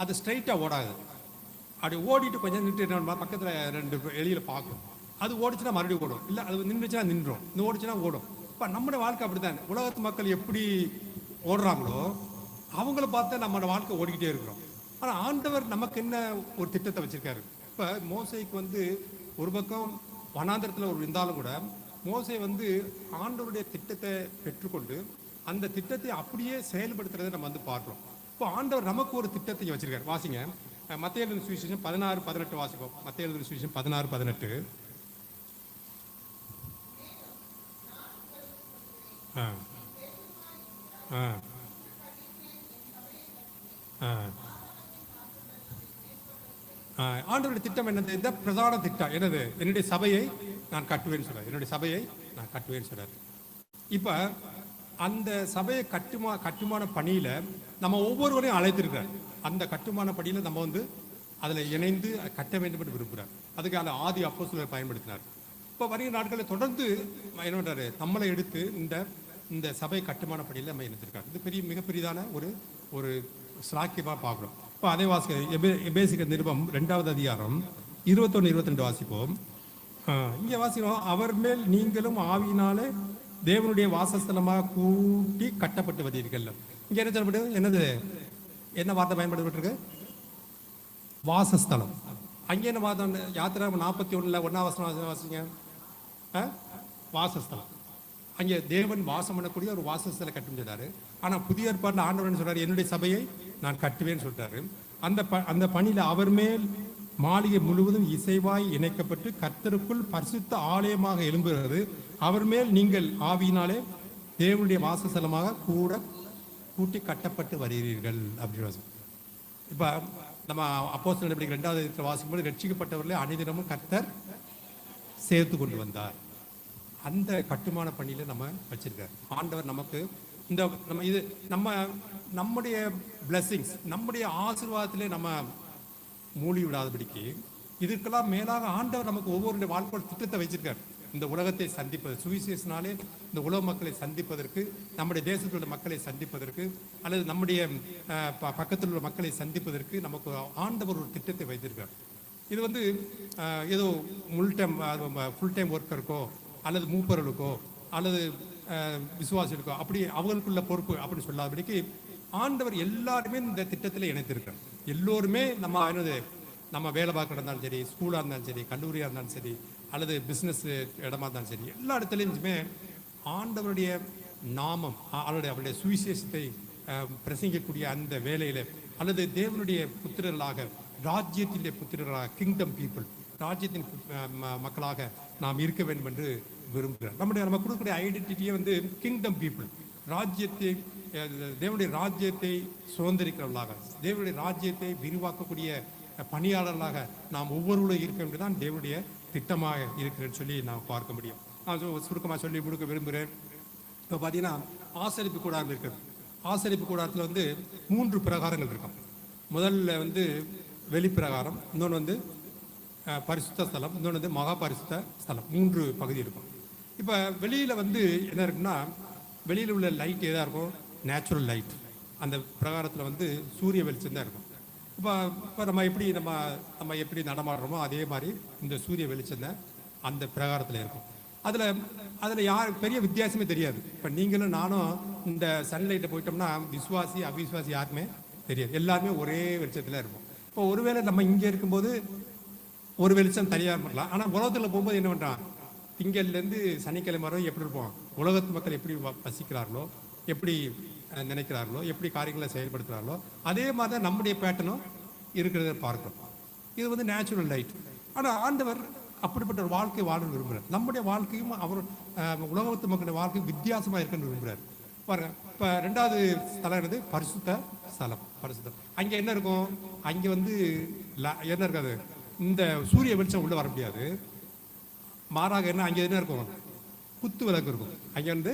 அது ஸ்ட்ரைட்டாக ஓடாது. அப்படி ஓடிட்டு கொஞ்சம் நின்று பக்கத்தில் 2 எலியில் பார்க்கும். அது ஓடிச்சுன்னா மறுபடியும் ஓடும், இல்லை அது நின்றுச்சுன்னா நின்றோம், இந்த ஓடிச்சுன்னா ஓடும். இப்போ நம்மளோட வாழ்க்கை அப்படித்தான். உலகத்து மக்கள் எப்படி ஓடுறாங்களோ அவங்கள பார்த்து நம்மளோட வாழ்க்கை ஓடிக்கிட்டே இருக்கிறோம். ஆனால் ஆண்டவர் நமக்கு என்ன ஒரு திட்டத்தை வச்சிருக்காரு. இப்போ மோசைக்கு வந்து ஒரு பக்கம் வனாந்திரத்தில் ஒரு இருந்தாலும் கூட மோசை வந்து ஆண்டவருடைய திட்டத்தை பெற்றுக்கொண்டு அந்த திட்டத்தை அப்படியே செயல்படுத்துறதை நம்ம வந்து பார்க்கிறோம். இப்போ ஆண்டவர் நமக்கு ஒரு திட்டத்தை வச்சிருக்காரு. வாசிங்க, மத்தேயு சுவிசேஷம் 16:18 வாசிப்போம். மத்தேயு சுவிசேஷம் 16:18. ஆண்டவருடைய திட்டம் என்னது? இந்த பிரதான திட்டம் என்னது? என்னுடைய சபையை நான் கட்டுவேன்னு சொல்றாரு. என்னுடைய சபையை நான் கட்டுவேன்னு சொல்றாரு. இப்ப அந்த சபையை கட்டுமான பணியில நம்ம ஒவ்வொருவரையும் அழைத்திருக்கிறார். அந்த கட்டுமான பணியில நம்ம வந்து அதுல இணைந்து கட்ட வேண்டும் என்று விரும்புகிறார். அதுக்கு அந்த ஆதி அப்போஸ்தலர் பயன்படுத்தினார். இப்போ வருகிற நாட்களில் தொடர்ந்து என்ன பண்றாரு? நம்மளை எடுத்து இந்த சபை கட்டுமான பணியில் நம்ம இணைந்திருக்காரு. இது மிகப்பெரியதான ஒரு ஸ்லாக்கியமாக பார்க்குறோம். இப்போ அதே எபேசியர் நிருபம் 2வது அதிகாரம் 21, 22 வாசிப்போம். இங்கே வாசிக்கிறோம், அவர் மேல் நீங்களும் ஆவியினாலே தேவனுடைய வாசஸ்தலமாக கூட்டி கட்டப்பட்டு வருவீர்கள். இங்கே என்ன சொல்லப்பட்டு என்னது? என்ன வார்த்தை பயன்படுத்தப்பட்டிருக்கு? வாசஸ்தலம். அங்கே என்ன வார்த்தை? யாத்திரை 41 1ஆம் வசனம் வாசிங்க. வாசஸ்தலம். அங்கே தேவன் வாசம் பண்ணக்கூடிய ஒரு வாசஸ்தலை கட்டும் சொல்றாரு. ஆனால் புதிய ஏற்பாட்டில் ஆண்டவர் சொல்றாரு, என்னுடைய சபையை நான் கட்டுவேன்னு சொல்றாரு. அந்த பணியில அவர் மேல் மாளிகை முழுவதும் இசைவாய் இணைக்கப்பட்டு கர்த்தருக்குள் பரிசுத்த ஆலயமாக எழும்புகிறது. அவர் மேல் நீங்கள் ஆவியினாலே தேவனுடைய வாசஸ்தலமாக கூட்டி கட்டப்பட்டு வருகிறீர்கள் அப்படின்னு. இப்போ நம்ம அப்போஸ்தலர் நடவடிக்கை 2வது வாசிக்கும்போது, ரட்சிக்கப்பட்டவர்களே அனைதினமும் கர்த்தர் சேர்த்து கொண்டு வந்தார். அந்த கட்டுமான பணியில நம்ம வச்சிருக்காரு ஆண்டவர். நமக்கு நம்முடைய பிளெஸிங்ஸ், நம்முடைய ஆசீர்வாதத்திலே நம்ம மூழ்கி விடாதபடிக்கு இதுக்கெல்லாம் மேலாக ஆண்டவர் நமக்கு ஒவ்வொருடைய வாழ்க்கை திட்டத்தை வச்சிருக்காரு. இந்த உலகத்தை சந்திப்பது, சுவிசேஷனாலே இந்த உலக மக்களை சந்திப்பதற்கு, நம்முடைய தேசத்தில் உள்ள மக்களை சந்திப்பதற்கு, அல்லது நம்முடைய பக்கத்தில் உள்ள மக்களை சந்திப்பதற்கு நமக்கு ஆண்டவர் ஒரு திட்டத்தை வைத்திருக்கார். இது வந்து ஏதோ ஃபுல் டைம் ஒர்க்கருக்கோ அல்லது மூப்பர்களுக்கோ அல்லது விசுவாசிகளுக்கோ அப்படி அவங்களுக்குள்ள பொறுப்பு அப்படின்னு சொல்லாதபடிக்கு ஆண்டவர் எல்லாருமே இந்த திட்டத்தில் இணைத்திருக்கார். எல்லோருமே நம்ம வேலை பார்க்க இருந்தாலும் சரி, ஸ்கூலாக இருந்தாலும் சரி, கல்லூரியாக இருந்தாலும் சரி, அல்லது பிஸ்னஸ் இடமா இருந்தாலும் சரி, எல்லா இடத்துலையுமே ஆண்டவருடைய நாமம் அவருடைய சுவிசேஷத்தை பிரசங்கிக்கக்கூடிய அந்த வேலையில, அல்லது தேவனுடைய புத்திரர்களாக, ராஜ்யத்தினுடைய புத்திரர்களாக, கிங்டம் பீப்புள், ராஜ்யத்தின் மக்களாக நாம் இருக்க வேண்டும் என்று விரும்புகிறார். நம்ம கொடுக்கக்கூடிய ஐடென்டிட்டியே வந்து கிங்டம் பீப்புள், ராஜ்யத்தை, தேவனுடைய ராஜ்யத்தை சுதந்திரிக்கிறவர்களாக, தேவனுடைய ராஜ்யத்தை விரிவாக்கக்கூடிய பணியாளர்களாக நாம் ஒவ்வொருவரும் இருக்க வேண்டியதான் தேவனுடைய திட்டமாக இருக்கிறேன்னு சொல்லி நாம் பார்க்க முடியும். நான் சுருக்கமாக சொல்லி கொடுக்க விரும்புகிறேன். இப்போ பார்த்தீங்கன்னா ஆசரிப்பு கூடாரம் இருக்கிறது. ஆசரிப்பு கூடாரத்தில் வந்து 3 பிரகாரங்கள் இருக்கும். முதல்ல வந்து வெளிப்பிரகாரம், இன்னொன்று வந்து பரிசுத்த ஸ்தலம், இன்னொன்று வந்து மகா பரிசுத்த ஸ்தலம். 3 பகுதி இருக்கும். இப்போ வெளியில் வந்து என்ன இருக்குன்னா, வெளியில் உள்ள லைட் எதாக இருக்கும்? Natural light. அந்த பிரகாரத்தில் வந்து சூரிய வெளிச்சம் தான் இருக்கும். இப்போ நம்ம எப்படி நடமாடுறோமோ அதே மாதிரி இந்த சூரிய வெளிச்சம் தான் அந்த பிரகாரத்தில் இருக்கும். அதில் யார் பெரிய வித்தியாசமே தெரியாது. இப்போ நீங்களும் நானும் இந்த சன்லைட்டை போயிட்டோம்னா விசுவாசி அவிசுவாசி யாருக்குமே தெரியாது. எல்லாருமே ஒரே வெளிச்சத்தில் இருக்கும். இப்போ ஒருவேளை நம்ம இங்கே இருக்கும்போது ஒரு வெளிச்சம் தனியாக இருக்கலாம். ஆனால் உலகத்தில் போகும்போது என்ன பண்ணுறான்? திங்கள்லேருந்து சனிக்கிழமை வரை எப்படி இருப்போம்? உலகத்து மக்கள் எப்படி வசிக்கிறார்களோ, எப்படி நினைக்கிறார்களோ, எப்படி காரியங்களை செயல்படுத்துகிறார்களோ, அதே மாதிரி தான் நம்முடைய பேட்டர்னும் இருக்கிறத பார்க்கிறோம். இது வந்து நேச்சுரல் லைட். ஆனால் ஆண்டவர் அப்படிப்பட்ட ஒரு வாழ்க்கை வாழ விரும்புகிறார். நம்முடைய வாழ்க்கையும் அவர் உலகத்து மக்களுடைய வாழ்க்கையும் வித்தியாசமாக இருக்குன்னு விரும்புகிறார். பாருங்க, இப்போ 2வது ஸ்தலம் என்னது? பரிசுத்த ஸ்தலம். பரிசுத்தம். அங்கே என்ன இருக்கும்? அங்கே வந்து என்ன இருக்காது? இந்த சூரிய வெளிச்சம் உள்ளே வர முடியாது. மாறாக என்ன அங்கே என்ன இருக்கும்? குத்து விளக்கு இருக்கும். அங்கே வந்து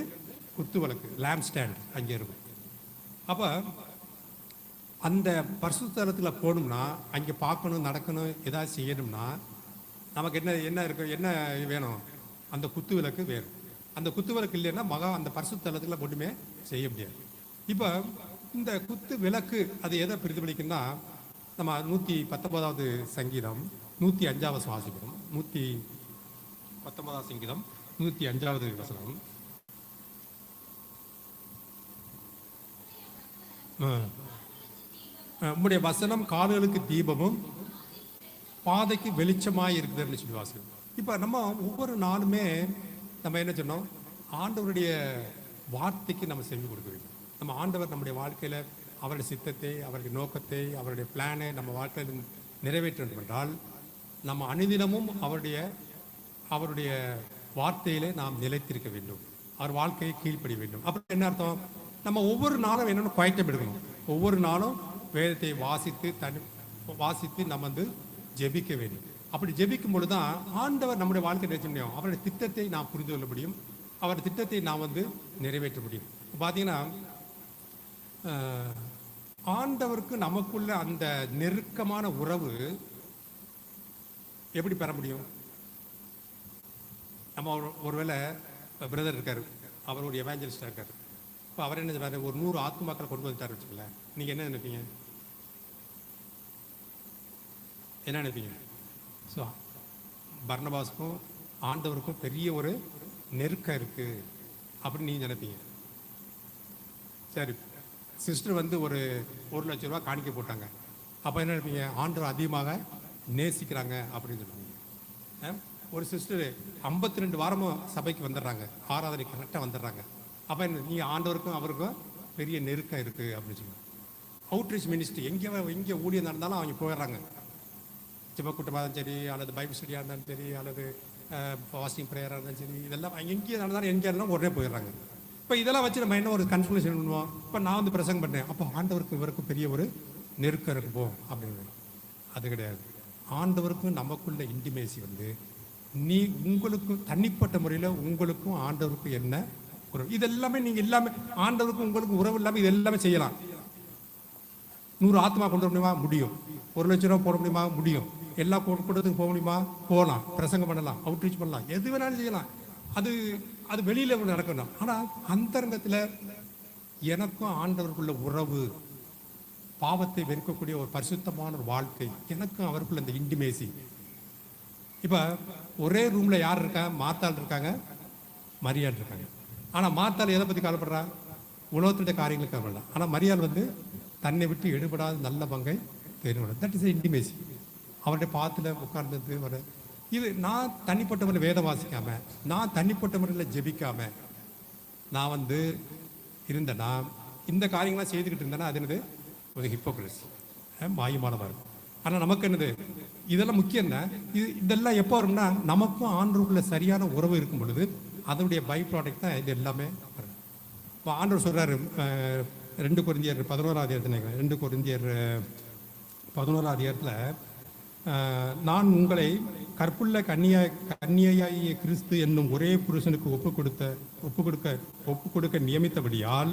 குத்து விளக்கு, லேம்ப் ஸ்டாண்ட் அங்கே இருக்கும். அப்போ அந்த பரிசுத்தலத்தில் போகணும்னா, அங்கே பார்க்கணும், நடக்கணும், ஏதாவது செய்யணும்னா நமக்கு என்ன இருக்கு? என்ன வேணும்? அந்த குத்து விளக்கு வேணும். அந்த குத்து விளக்கு இல்லைன்னா அந்த பரிசுத்தலத்தில் ஒன்றுமே செய்ய முடியாது. இப்போ இந்த குத்து விளக்கு அது எதை பிரதிபலிக்குன்னா, நம்ம 119வது சங்கீதம் 105வது வாசிக்கிறோம். 119வது சங்கீதம் 105வது வசனம். உம்முடைய வசனம் கால்களுக்கு தீபமும் பாதைக்கு வெளிச்சமாக இருக்குதுன்னு சொல்லி வாசிக்கிறோம். இப்போ நம்ம ஒவ்வொரு நாளுமே நம்ம என்ன சொன்னோம்? ஆண்டவருடைய வார்த்தைக்கு நம்ம செவி கொடுக்க வேண்டும். நம்ம ஆண்டவர் நம்முடைய வாழ்க்கையில் அவருடைய சித்தத்தை, அவருடைய நோக்கத்தை, அவருடைய பிளானை நம்ம வாழ்க்கையில் நிறைவேற்ற வேண்டும் என்றால் நம்ம அனுதினமும் அவருடைய வார்த்தையிலே நாம் நிலைத்திருக்க வேண்டும். அவர் வாழ்க்கையை கீழ்ப்படிய வேண்டும். அப்புறம் என்ன அர்த்தம்? நம்ம ஒவ்வொரு நாளும் என்னென்னு குயட்டம் எடுக்கணும். ஒவ்வொரு நாளும் வேதத்தை வாசித்து நம்ம வந்து ஜெபிக்க வேண்டும். அப்படி ஜெபிக்கும் பொழுது தான் ஆண்டவர் நம்முடைய வாழ்க்கை நினைச்ச முடியும். அவருடைய திட்டத்தை நாம் புரிந்து கொள்ள முடியும். அவருடைய திட்டத்தை நாம் வந்து நிறைவேற்ற முடியும். பார்த்தீங்கன்னா ஆண்டவருக்கு நமக்குள்ள அந்த நெருக்கமான உறவு எப்படி பெற முடியும்? நம்ம ஒருவேளை பிரதர் இருக்காரு, அவர் ஒரு எவாஞ்சலிஸ்டாக இருக்காரு. இப்போ அவர் என்ன சொல்றாரு? ஒரு 100 ஆத்துமாக்களை கொண்டு வந்துட்டாரு வச்சுக்கல, நீங்கள் என்ன நினைப்பீங்க? என்ன நினைப்பீங்க? ஸோ பர்னபாஸுக்கும் ஆண்டவருக்கும் பெரிய ஒரு நெருக்கம் இருக்குது அப்படின்னு நீங்கள் நினைப்பீங்க. சரி, சிஸ்டர் வந்து ஒரு 1 லட்ச ரூபா காணிக்க போட்டாங்க. அப்போ என்ன நினைப்பீங்க? ஆண்டவர் அதிகமாக நேசிக்கிறாங்க அப்படின்னு சொல்லுவாங்க. ஒரு சிஸ்டர் 52 வாரமும் சபைக்கு வந்துடுறாங்க, ஆராதனை கரெக்டாக வந்துடுறாங்க. அப்போ என்ன? நீங்கள் ஆண்டவருக்கும் அவருக்கும் பெரிய நெருக்கம் இருக்குது அப்படின்னு சொல்லுவாங்க. அவுட்ரீச் மினிஸ்ட்ரி எங்கே ஊழியம் நடந்தாலும் அவங்க போயிடுறாங்க. ஜெபக்கூட்டமாக இருந்தாலும் சரி, அல்லது பைபிள் ஸ்டடியாக இருந்தாலும் சரி, அல்லது ஃபாஸ்டிங் ப்ரேயராக இருந்தாலும் சரி, இதெல்லாம் எங்கே நடந்தாலும் எங்கே இருந்தாலும் உடனே போயிடுறாங்க. இப்போ இதெல்லாம் வச்சு நம்ம என்ன ஒரு கன்ஃபர்மேஷன் பண்ணுவோம்? இப்போ நான் வந்து பிரசங்கம் பண்ணேன், அப்போ ஆண்டவருக்கு இவருக்கு பெரிய ஒரு நெருக்கம் இருக்குப்போம் அப்படின்னு. அது கிடையாது. ஆண்டவருக்கும் நமக்குள்ள இன்டிமேசி வந்து உங்களுக்கும் தனிப்பட்ட முறையில் உங்களுக்கும் ஆண்டவருக்கும் என்ன உறவு, இதெல்லாமே நீங்கள் எல்லாமே ஆண்டவருக்கும் உங்களுக்கும் உறவு இல்லாமல் இது எல்லாமே செய்யலாம். 100 ஆத்மா கொண்டு வர முடியுமா? முடியும். 1 லட்ச ரூபா போட முடியுமா? முடியும். எல்லா கூட்டத்துக்கு போக முடியுமா? போகலாம். பிரசங்கம் பண்ணலாம், அவுட்ரீச் பண்ணலாம், எது வேணாலும் செய்யலாம். அது வெளியில் நடக்கணும். ஆனால் அந்தரங்கத்தில் எனக்கும் ஆண்டவருக்குள்ள உறவு, பாவத்தை வெறுக்கக்கூடிய ஒரு பரிசுத்தமான ஒரு வாழ்க்கை, எனக்கும் அவருக்குள்ள இந்த இன்டிமேசி. இப்போ ஒரே ரூமில் யார் இருக்கா? மாத்தாள் இருக்காங்க, மரியாள் இருக்காங்க. ஆனால் மாத்தாள் எதை பற்றி கவலைப்படுறா? உலகத்துடைய காரியங்களுக்கு கவலைப்படலாம். ஆனால் மரியாள் வந்து தன்னை விட்டு எடுபடாத நல்ல பங்கை தேர்வு. That is intimacy. அவருடைய பாத்தில் உட்கார்ந்தது வர இது. நான் தனிப்பட்ட முறையில் வேதம் வாசிக்காம, நான் தனிப்பட்ட முறையில் ஜெபிக்காம நான் வந்து இருந்தேன்னா, இந்த காரியங்களாம் செய்துக்கிட்டு இருந்தேன்னா அது என்னது? ஒரு ஹிப்போக்ரசி, மாயமானதாக இருக்கும். ஆனால் நமக்கு என்னது? இதெல்லாம் முக்கியம் என்ன? இதெல்லாம் எப்போ வரும்னா நமக்கும் ஆண்டவருக்குள்ள சரியான உறவு இருக்கும் பொழுது அதனுடைய பை ப்ராடக்ட் தான் இது எல்லாமே. இப்போ ஆண்டவர் சொல்கிறாரு 2 கொரிந்தியர் 11வது அதிகாரத்தில், 2 கொரிந்தியர் 11வது அதிகாரத்தில், நான் உங்களை கற்புள்ள கன்னியாகிய கிறிஸ்து என்னும் ஒரே புருஷனுக்கு ஒப்பு கொடுக்க நியமித்தபடியால்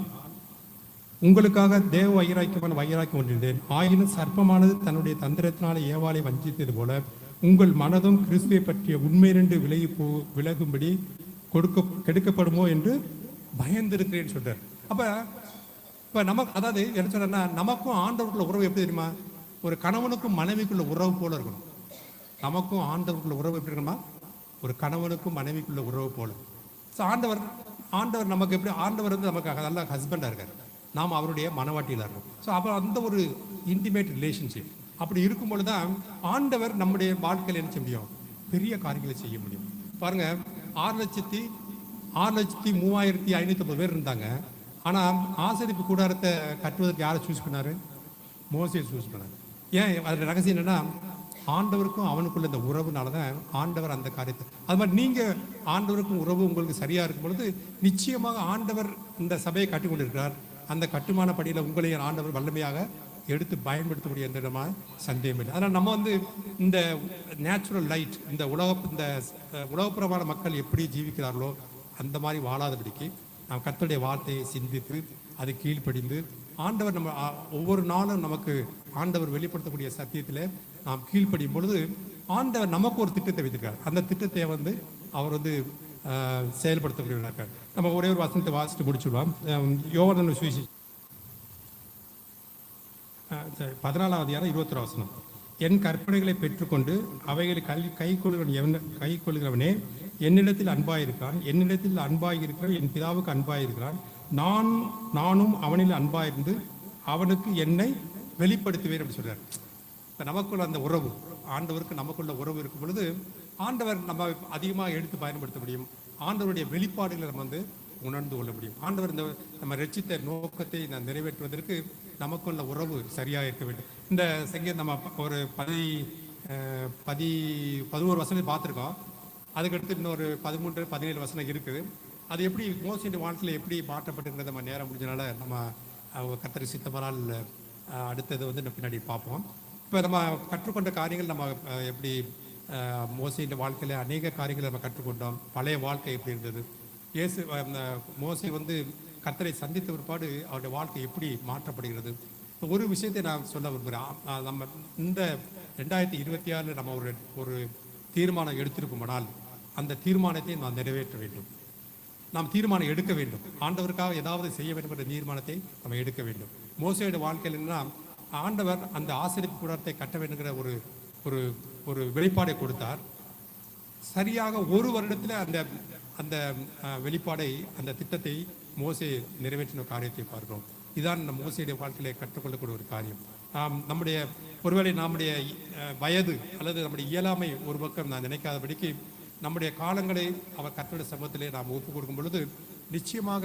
உங்களுக்காக தேவ வைராக்கியம் கொண்டிருந்தேன். ஆயினும் சர்ப்பமானது தன்னுடைய தந்திரத்தினால ஏவாளை வஞ்சித்தது போல உங்கள் மனதும் கிறிஸ்துவை பற்றிய உண்மையிலிருந்து விலகும்படி கெடுக்கப்படுமோ என்று பயந்திருக்கிறேன்னு சொல்றார். அப்ப நமக்கு அதாவது என்ன சொல்றேன்னா, நமக்கும் ஆண்டவருக்குள்ள உறவு எப்படி தெரியுமா? ஒரு கணவனுக்கும் மனைவிக்குள்ள உறவு போல இருக்கணும். நமக்கும் ஆண்டவருக்குள்ள உறவு எப்படி இருக்கணுமா? ஒரு கணவனுக்கும் மனைவிக்குள்ள உறவு போல. ஸோ ஆண்டவர் நமக்கு எப்படி? ஆண்டவர் வந்து நமக்கு நல்ல ஹஸ்பண்டாக இருக்காரு, நாம் அவருடைய மனவாட்டியில் இருக்கோம். ஸோ அப்போ அந்த ஒரு இன்டிமேட் ரிலேஷன்ஷிப் அப்படி இருக்கும்பொழுது தான் ஆண்டவர் நம்முடைய வாழ்க்கையில் என்ன செய்ய முடியும்? பெரிய காரியங்களை செய்ய முடியும். பாருங்க, 6,00,000 6,03,550 பேர் இருந்தாங்க. ஆனால் ஆசரிப்பு கூடாரத்தை கட்டுவதற்கு யாரை சூஸ் பண்ணாரு? மோசே சூஸ் பண்ணார். ஏன்? அதில் ரகசியம் என்னன்னா, ஆண்டவருக்கும் அவனுக்குள்ள இந்த உறவுனால தான் ஆண்டவர் அந்த காரியத்தை, அது மாதிரி நீங்கள் ஆண்டவருக்கும் உறவு உங்களுக்கு சரியாக இருக்கும் பொழுது நிச்சயமாக ஆண்டவர் இந்த சபையை கட்டி கொண்டிருக்கிறார். அந்த கட்டுமான படியில் உங்களையும் ஆண்டவர் வல்லமையாக எடுத்து பயன்படுத்தக்கூடிய எந்த விதமான சந்தேகம் இல்லை. அதனால் நம்ம இந்த நேச்சுரல் லைட், இந்த உலகப்புறமான மக்கள் எப்படி ஜீவிக்கிறார்களோ அந்த மாதிரி வாழாதபடிக்கு நாம் கர்த்தருடைய வார்த்தையை சிந்தித்து அது கீழ்ப்படிந்து ஆண்டவர் நம்ம ஒவ்வொரு நாளும் நமக்கு ஆண்டவர் வெளிப்படுத்தக்கூடிய சத்தியத்தில் நாம் கீழ்ப்படியும் பொழுது ஆண்டவர் நமக்கு ஒரு திட்டத்தை வைத்திருக்கார். அந்த திட்டத்தை அவர் செயல்படுத்தக்கூடியவராக. நம்ம ஒரே ஒரு வசனத்தை வாசித்து முடிச்சுடுவோம். யோவான் சுவிசேஷம் 14ஆம் அதிகாரம் 21 வசனம். என் கற்பனைகளை பெற்றுக்கொண்டு அவைகளை கை கொள்கிறவனே என்னிடத்தில் அன்பாயிருக்கிறான், என்னிடத்தில் அன்பாயிருக்கிறான், என் பிதாவுக்கு அன்பாயிருக்கிறான், நானும் அவனில் அன்பாயிருந்து அவனுக்கு என்னை வெளிப்படுத்துவேன் அப்படின்னு சொல்றார். இப்போ நமக்குள்ள அந்த உறவு, ஆண்டவருக்கு நமக்குள்ள உறவு இருக்கும் பொழுது ஆண்டவர் நம்ம அதிகமாக எடுத்து பயன்படுத்த முடியும். ஆண்டவருடைய வெளிப்பாடுகளை நம்ம உணர்ந்து கொள்ள முடியும். ஆண்டவர் நம்ம ரட்சித்த நோக்கத்தை நிறைவேற்றுவதற்கு நமக்குள்ள உறவு சரியாக இருக்க வேண்டும். இந்த சங்கீதம் நம்ம ஒரு 11 வசனம் பார்த்துருக்கோம். அதுக்கடுத்து இன்னொரு 13, 17 வசனம் இருக்குது. அது எப்படி மோசேயின் வாழ்க்கையில் எப்படி மாற்றப்பட்டுங்கிறத நம்ம நேரம் முடிஞ்சனால நம்ம கர்த்தர் சித்தமரால் அடுத்தது பின்னாடி பார்ப்போம். இப்போ நம்ம கற்றுக்கொண்ட காரியங்கள் நம்ம எப்படி மோசேயின் வாழ்க்கையில் அநேக காரியங்களை நம்ம கற்றுக்கொண்டோம். பழைய வாழ்க்கை எப்படி இருந்தது, மோசே கர்த்தரை சந்தித்த பிற்பாடு அவருடைய வாழ்க்கை எப்படி மாற்றப்படுகிறது. ஒரு விஷயத்தை நான் சொல்ல விரும்புகிறேன். நம்ம இந்த 2026 நம்ம ஒரு தீர்மானம் எடுத்திருக்குமானால் அந்த தீர்மானத்தை நாம் நிறைவேற்ற வேண்டும். நாம் தீர்மானம் எடுக்க வேண்டும். ஆண்டவருக்காக ஏதாவது செய்ய வேண்டும் என்ற தீர்மானத்தை நம்ம எடுக்க வேண்டும். மோசேயோட வாழ்க்கையில் என்னன்னா, ஆண்டவர் அந்த ஆசரிப்பு கூடாரத்தை கட்ட வேண்டுங்கிற ஒரு வெளிப்பாடை கொடுத்தார். சரியாக ஒரு வருடத்தில் அந்த வெளிப்பாடை, அந்த திட்டத்தை மோசே நிறைவேற்றின காரியத்தை பார்க்கிறோம். இதுதான் நம்ம மோசேயுடைய வாழ்க்கையில கற்றுக்கொள்ளக்கூடிய ஒரு காரியம். ஒருவேளை நம்முடைய வயது அல்லது நம்முடைய இயலாமை ஒரு பக்கம் நான் நினைக்காதபடிக்கு நம்முடைய காலங்களை அவர் கர்த்தருடைய சமூகத்திலே நாம் ஒப்புக் கொடுக்கும் பொழுது நிச்சயமாக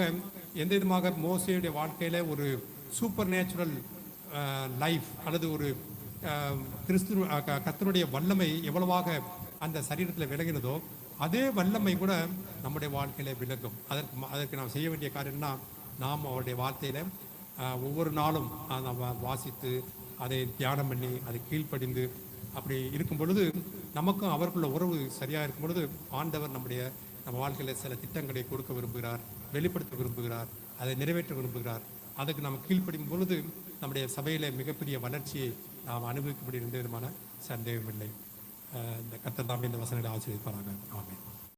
எந்த விதமாக மோசேயுடைய வாழ்க்கையில ஒரு சூப்பர் நேச்சுரல் லைஃப் அல்லது ஒரு கர்த்தருடைய வல்லமை எவ்வளவாக அந்த சரீரத்தில் விலகினதோ அதே வல்லமை கூட நம்முடைய வாழ்க்கையில விலகும். அதற்கு நாம் செய்ய வேண்டிய காரியம்னா, நாம் அவருடைய வார்த்தையில ஒவ்வொரு நாளும் நம்ம வாசித்து அதை தியானம் பண்ணி அதை கீழ்ப்படிந்து அப்படி இருக்கும் பொழுது நமக்கும் அவருக்குள்ள உறவு சரியாக இருக்கும் பொழுது ஆண்டவர் நம்ம வாழ்க்கையில் சில திட்டங்களை கொடுக்க விரும்புகிறார், வெளிப்படுத்த விரும்புகிறார், அதை நிறைவேற்ற விரும்புகிறார். அதுக்கு நம்ம கீழ்ப்படியும் பொழுது நம்முடைய சபையில மிகப்பெரிய வளர்ச்சியை நாம் அனுபவிக்கப்பட எந்த விதமான சந்தேகம் இல்லை. இந்த கர்த்தர் தாமே இந்த வசனங்களை ஆசீர்வதிப்பாராக. ஆமென்.